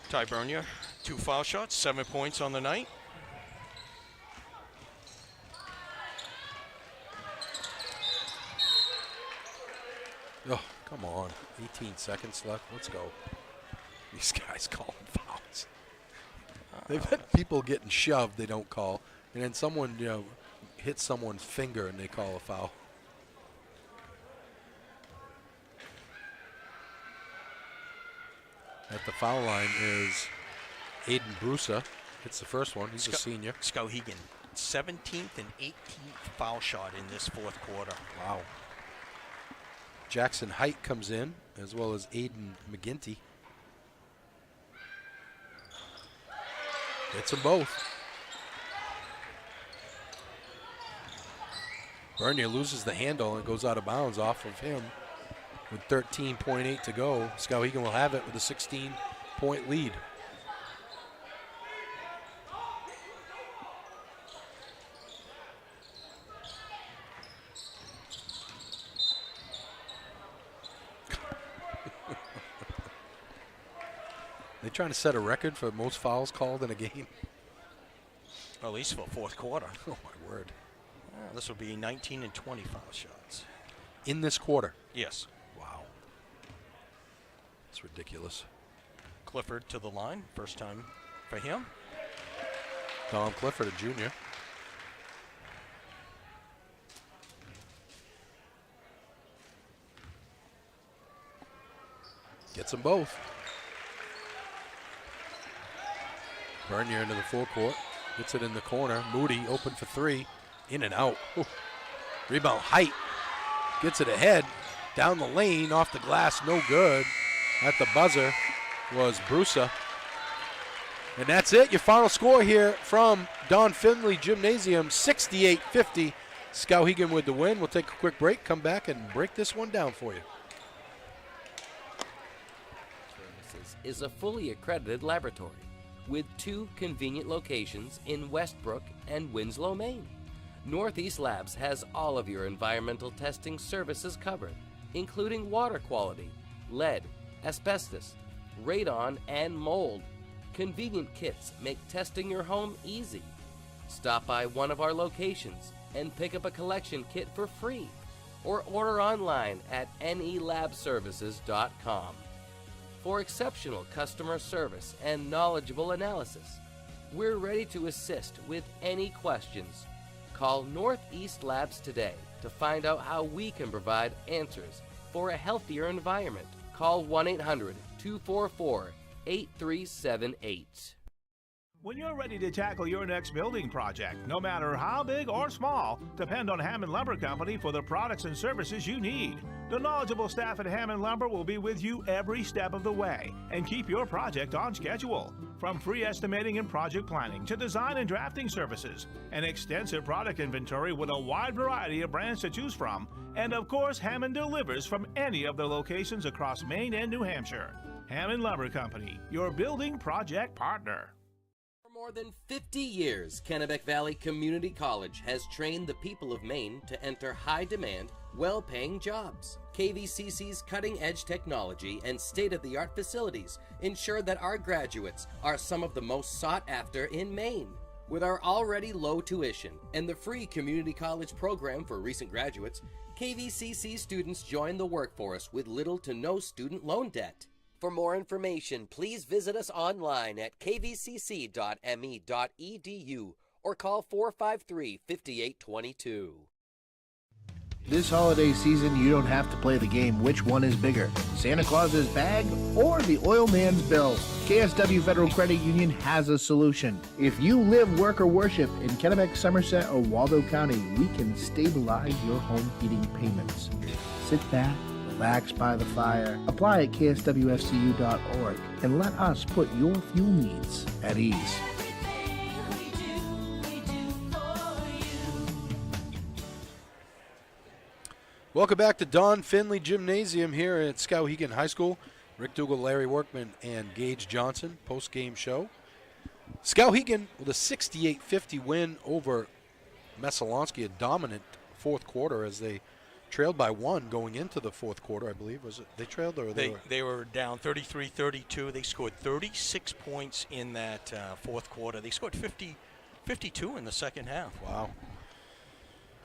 Ty Bernier, 2 foul shots, 7 points on the night. Oh, come on. 18 seconds left. Let's go. These guys calling fouls. They've had people getting shoved they don't call. And then someone, hits someone's finger and they call a foul. At the foul line is Aiden Brusa. Hits the first one. He's a senior. Skowhegan, 17th and 18th foul shot in this 4th quarter. Wow. Jackson Height comes in, as well as Aiden McGinty. Hits them both. Bernier loses the handle and goes out of bounds off of him. With 13.8 to go, Skowhegan will have it with a 16-point lead. They trying to set a record for most fouls called in a game? Well, at least for 4th quarter. Oh, my word. This will be 19 and 20 foul shots. In this quarter? Yes. Wow. It's ridiculous. Clifford to the line. First time for him. Dom Clifford, a junior. Gets them both. Bernier into the full court. Gets it in the corner. Moody open for 3. In and out. Ooh. Rebound Height. Gets it ahead. Down the lane. Off the glass. No good. At the buzzer was Brusa. And that's it. Your final score here from Don Finley Gymnasium. 68-50. Skowhegan with the win. We'll take a quick break. Come back and break this one down for you. Is a fully accredited laboratory with 2 convenient locations in Westbrook and Winslow, Maine. Northeast Labs has all of your environmental testing services covered, including water quality, lead, asbestos, radon, and mold. Convenient kits make testing your home easy. Stop by one of our locations and pick up a collection kit for free, or order online at nelabservices.com. For exceptional customer service and knowledgeable analysis, we're ready to assist with any questions. Call Northeast Labs today to find out how we can provide answers for a healthier environment. Call 1-800-244-8378. When you're ready to tackle your next building project, no matter how big or small, depend on Hammond Lumber Company for the products and services you need. The knowledgeable staff at Hammond Lumber will be with you every step of the way and keep your project on schedule. From free estimating and project planning to design and drafting services, an extensive product inventory with a wide variety of brands to choose from, and of course, Hammond delivers from any of their locations across Maine and New Hampshire. Hammond Lumber Company, your building project partner. For more than 50 years, Kennebec Valley Community College has trained the people of Maine to enter high-demand, well-paying jobs. KVCC's cutting-edge technology and state-of-the-art facilities ensure that our graduates are some of the most sought after in Maine. With our already low tuition and the free community college program for recent graduates, KVCC students join the workforce with little to no student loan debt. For more information, please visit us online at kvcc.me.edu or call 453-5822. This holiday season, you don't have to play the game which one is bigger, Santa Claus's bag or the oil man's bill. KSW Federal Credit Union has a solution. If you live, work, or worship in Kennebec, Somerset, or Waldo County, we can stabilize your home heating payments. Sit back, relax by the fire, apply at kswfcu.org, and let us put your fuel needs at ease. Welcome back to Don Finley Gymnasium here at Skowhegan High School. Rick Dougal, Larry Workman, and Gage Johnson, post-game show. Skowhegan with a 68-50 win over Messalonskee, a dominant fourth quarter as they trailed by one going into the fourth quarter, I believe. Was it they trailed or they were down 33-32. They scored 36 points in that fourth quarter. They scored 52 in the second half. Wow.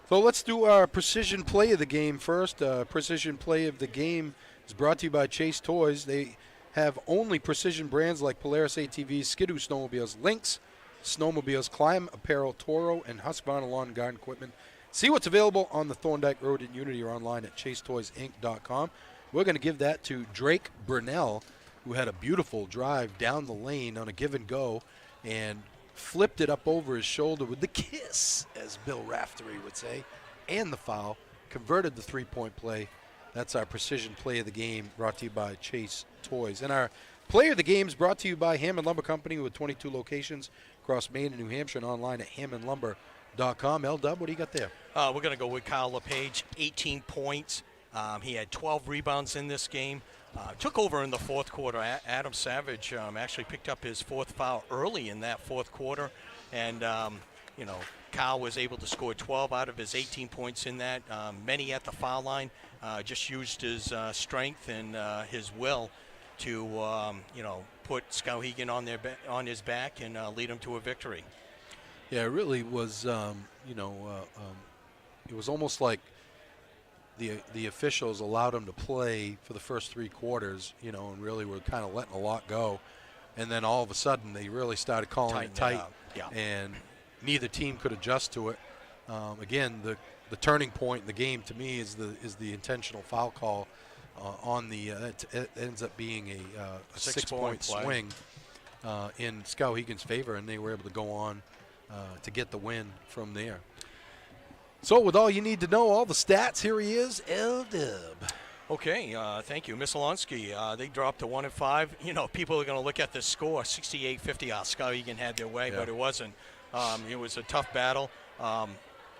So let's do our precision play of the game first. Precision play of the game is brought to you by Chase Toys. They have only precision brands like Polaris ATVs, Skidoo snowmobiles, Lynx snowmobiles, Climb Apparel, Toro, and Husqvarna Lawn and Garden Equipment. See what's available on the Thorndike Road in Unity or online at chasetoysinc.com. We're going to give that to Drake Burnell, who had a beautiful drive down the lane on a give and go and flipped it up over his shoulder with the kiss, as Bill Raftery would say, and the foul, converted the three-point play. That's our precision play of the game, brought to you by Chase Toys. And our play of the game is brought to you by Hammond Lumber Company with 22 locations across Maine and New Hampshire and online at hammondlumber.com. L-Dub, what do you got there? We're going to go with Kyle LePage, 18 points. He had 12 rebounds in this game. Took over in the fourth quarter. Adam Savage actually picked up his fourth foul early in that fourth quarter. And, Kyle was able to score 12 out of his 18 points in that. Many at the foul line. Just used his strength and his will to, put Skowhegan on his back and lead him to a victory. Yeah, it really was, it was almost like the officials allowed him to play for the first three quarters, and really were kind of letting a lot go. And then all of a sudden they really started calling it tight, and neither team could adjust to it. Again, the turning point in the game to me is the intentional foul call on the it ends up being a 6-point swing in Skowhegan's favor, and they were able to go on to get the win from there. So with all you need to know, all the stats, here he is, L-Dub. Okay, thank you. Messalonskee, they dropped to 1-5. People are going to look at the score, 68-50. Skowhegan had their way, but it wasn't. It was a tough battle.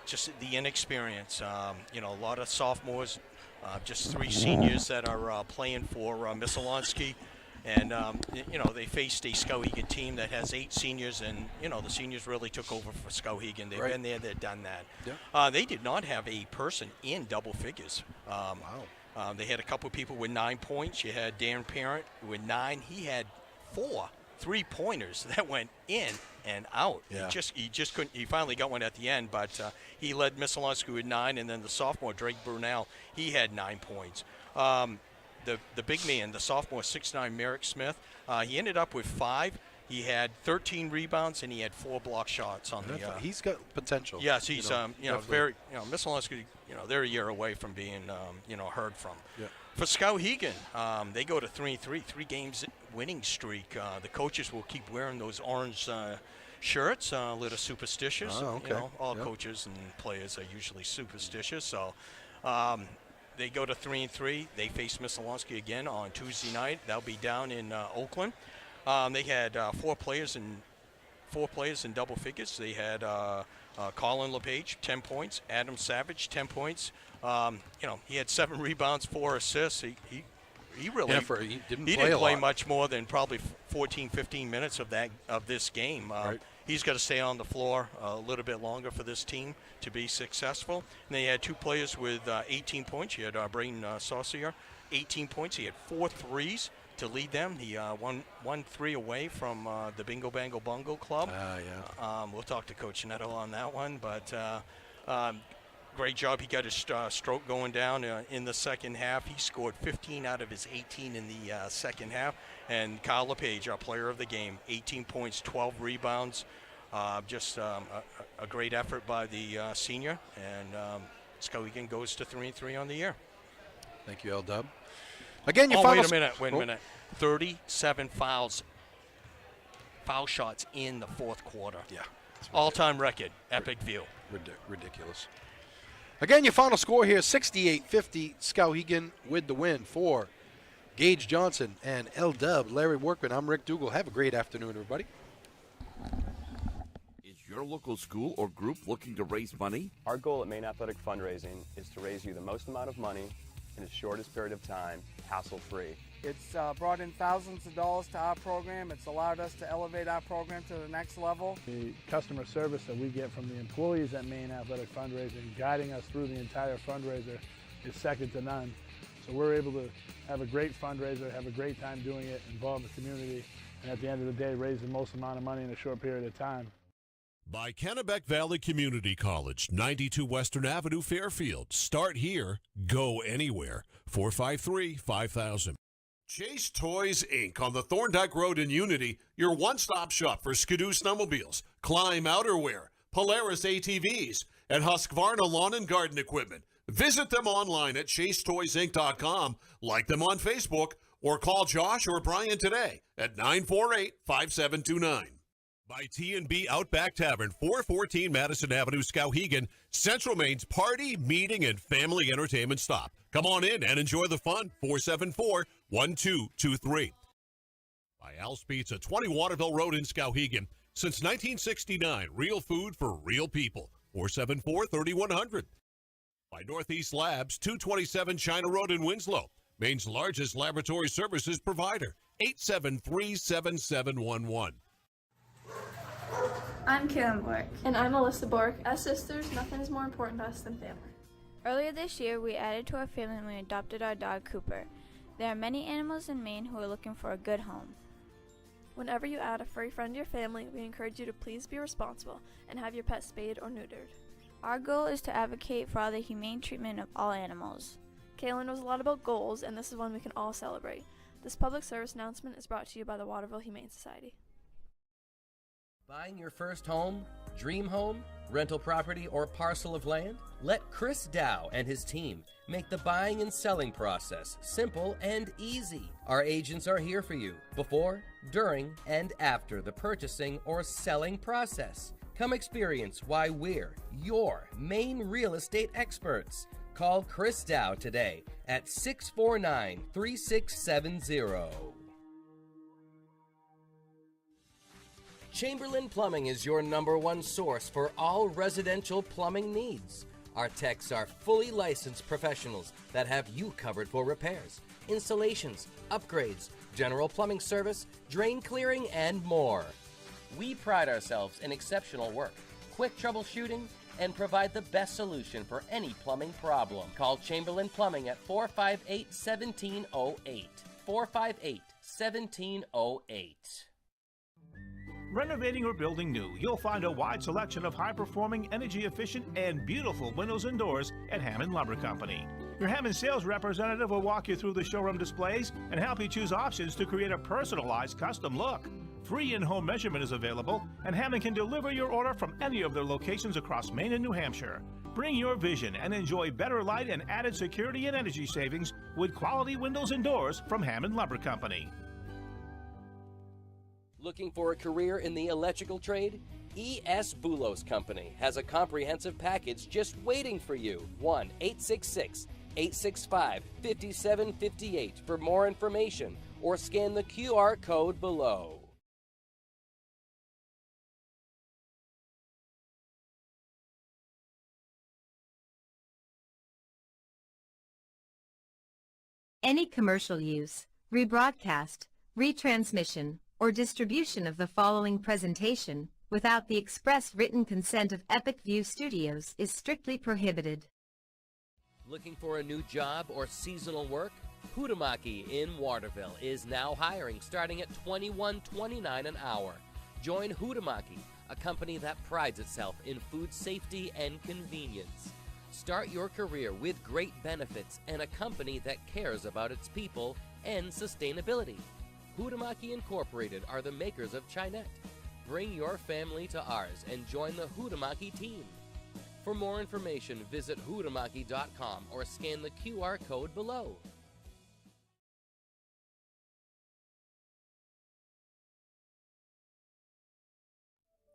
Just the inexperience. A lot of sophomores, just three seniors that are playing for Messalonskee. And, they faced a Skowhegan team that has 8 seniors, and, the seniors really took over for Skowhegan. They've been there, they've done that. Yeah. They did not have a person in double figures. Wow. They had a couple of people with 9 points. You had Darren Parent with 9. He had 4 3-pointers that went in and out. Yeah. He just couldn't. He finally got one at the end, but he led Messalonskee with 9, and then the sophomore Drake Brunel, he had 9 points. The big man, the sophomore 6'9" Merrick Smith, he ended up with 5. He had 13 rebounds and he had 4 block shots on the. He's got potential. Yes, he's very. Messalonskee, they're a year away from being heard from. Yeah. For Skowhegan, they go to 3-3, 3 games winning streak. The coaches will keep wearing those orange shirts, a little superstitious. Oh, okay. All coaches and players are usually superstitious. So they go to 3-3. They face Messalonskee again on Tuesday night. They'll be down in Oakland. They had 4 players in double figures. They had Colin LePage, 10 points. Adam Savage, 10 points. He had 7 rebounds, 4 assists. He really he didn't play much more than probably 14, 15 minutes of this game. He's got to stay on the floor a little bit longer for this team to be successful. And they had 2 players with 18 points. You had Braden Saucier, 18 points. He had 4 threes to lead them. He one 3 away from the Bingo Bango Bungo Club. We'll talk to Coach Netto on that one, but great job. He got his stroke going down in the second half. He scored 15 out of his 18 in the second half. And Kyle LePage, our player of the game, 18 points, 12 rebounds. Just a great effort by the senior. And Skowhegan goes to 3-3 on the year. Thank you, L-Dub. Again, wait a minute. 37 foul shots in the fourth quarter. Yeah. All-time record, Epic View. Ridiculous. Again, your final score here, 68-50, Skowhegan with the win for Gage Johnson and L-Dub, Larry Workman. I'm Rick Dougal. Have a great afternoon, everybody. Is your local school or group looking to raise money? Our goal at Maine Athletic Fundraising is to raise you the most amount of money in the shortest period of time, hassle-free. It's brought in thousands of dollars to our program. It's allowed us to elevate our program to the next level. The customer service that we get from the employees at Maine Athletic Fundraising, guiding us through the entire fundraiser, is second to none. So we're able to have a great fundraiser, have a great time doing it, involve the community, and at the end of the day, raise the most amount of money in a short period of time. By Kennebec Valley Community College, 92 Western Avenue, Fairfield. Start here, go anywhere. 453-5000. Chase Toys, Inc. on the Thorndike Road in Unity, your one-stop shop for Skidoo snowmobiles, Climb outerwear, Polaris ATVs, and Husqvarna lawn and garden equipment. Visit them online at chasetoysinc.com, like them on Facebook, or call Josh or Brian today at 948-5729. By T&B Outback Tavern, 414 Madison Avenue, Skowhegan, Central Maine's party, meeting, and family entertainment stop. Come on in and enjoy the fun. 474-1223. By Al's Pizza, 20 Waterville Road in Skowhegan. Since 1969, real food for real people. 474-3100. By Northeast Labs, 227 China Road in Winslow. Maine's largest laboratory services provider. 873-7711. I'm Kaylin Bork. And I'm Alyssa Bork. As sisters, nothing is more important to us than family. Earlier this year, we added to our family when we adopted our dog Cooper. There are many animals in Maine who are looking for a good home. Whenever you add a furry friend to your family, we encourage you to please be responsible and have your pet spayed or neutered. Our goal is to advocate for the humane treatment of all animals. Kaylin was a lot about goals, and this is one we can all celebrate. This public service announcement is brought to you by the Waterville Humane Society. Buying your first home, dream home, rental property, or parcel of land? Let Chris Dow and his team make the buying and selling process simple and easy. Our agents are here for you before, during, and after the purchasing or selling process. Come experience why we're your Maine real estate experts. Call Chris Dow today at 649-3670. Chamberlain Plumbing is your #1 source for all residential plumbing needs. Our techs are fully licensed professionals that have you covered for repairs, installations, upgrades, general plumbing service, drain clearing, and more. We pride ourselves in exceptional work, quick troubleshooting, and provide the best solution for any plumbing problem. Call Chamberlain Plumbing at 458-1708. 458-1708. Renovating or building new, you'll find a wide selection of high-performing, energy-efficient, and beautiful windows and doors at Hammond Lumber Company. Your Hammond sales representative will walk you through the showroom displays and help you choose options to create a personalized custom look. Free in-home measurement is available, and Hammond can deliver your order from any of their locations across Maine and New Hampshire. Bring your vision and enjoy better light and added security and energy savings with quality windows and doors from Hammond Lumber Company. Looking for a career in the electrical trade? E.S. Boulos Company has a comprehensive package just waiting for you. 1-866-865-5758 for more information, or scan the QR code below. Any commercial use, rebroadcast, retransmission, or distribution of the following presentation without the express written consent of Epic View Studios is strictly prohibited. Looking for a new job or seasonal work? Huhtamaki in Waterville is now hiring, starting at $21.29 an hour. Join Huhtamaki, a company that prides itself in food safety and convenience. Start your career with great benefits and a company that cares about its people and sustainability. Huhtamaki Incorporated are the makers of Chinette. Bring your family to ours and join the Huhtamaki team. For more information, visit huhtamaki.com or scan the QR code below.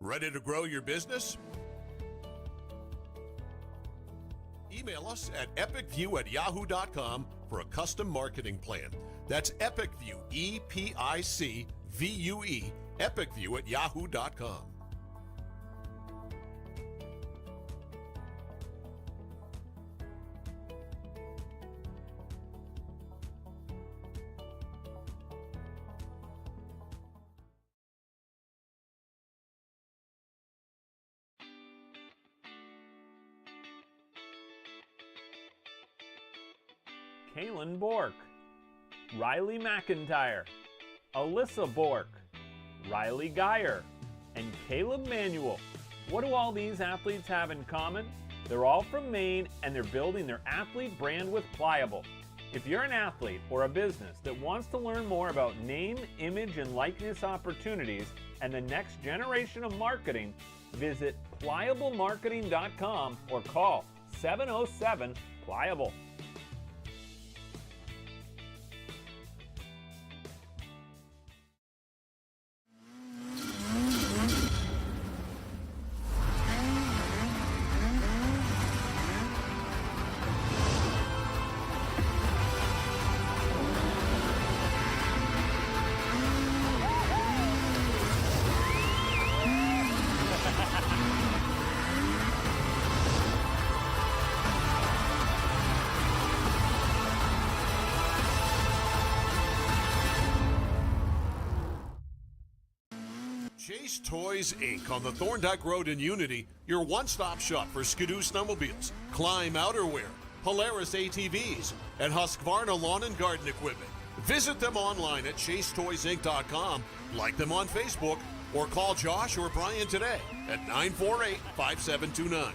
Ready to grow your business? Email us at epicview@yahoo.com for a custom marketing plan. That's EpicView, E-P-I-C-V-U-E, epicview@yahoo.com. Kaylin Bork, Riley McIntyre, Alyssa Bork, Riley Geyer, and Caleb Manuel. What do all these athletes have in common? They're all from Maine, and they're building their athlete brand with Pliable. If you're an athlete or a business that wants to learn more about name, image, and likeness opportunities and the next generation of marketing, visit pliablemarketing.com or call 707-PLIABLE. Chase Toys Inc. on the Thorndike Road in Unity, your one-stop shop for Skidoo snowmobiles, Climb outerwear, Polaris ATVs, and Husqvarna lawn and garden equipment. Visit them online at chasetoysinc.com, like them on Facebook, or call Josh or Brian today at 948-5729.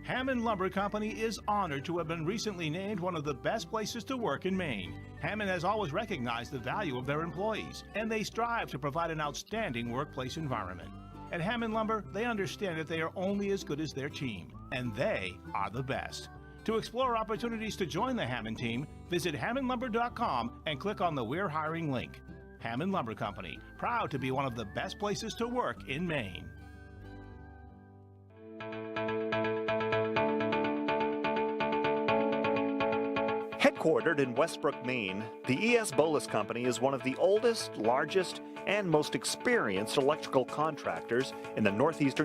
Hammond Lumber Company is honored to have been recently named one of the best places to work in Maine. Hammond has always recognized the value of their employees, and they strive to provide an outstanding workplace environment. At Hammond Lumber, they understand that they are only as good as their team, and they are the best. To explore opportunities to join the Hammond team, visit hammondlumber.com and click on the We're Hiring link. Hammond Lumber Company, proud to be one of the best places to work in Maine. Headquartered in Westbrook, Maine, the ES Bolus Company is one of the oldest, largest, and most experienced electrical contractors in the northeastern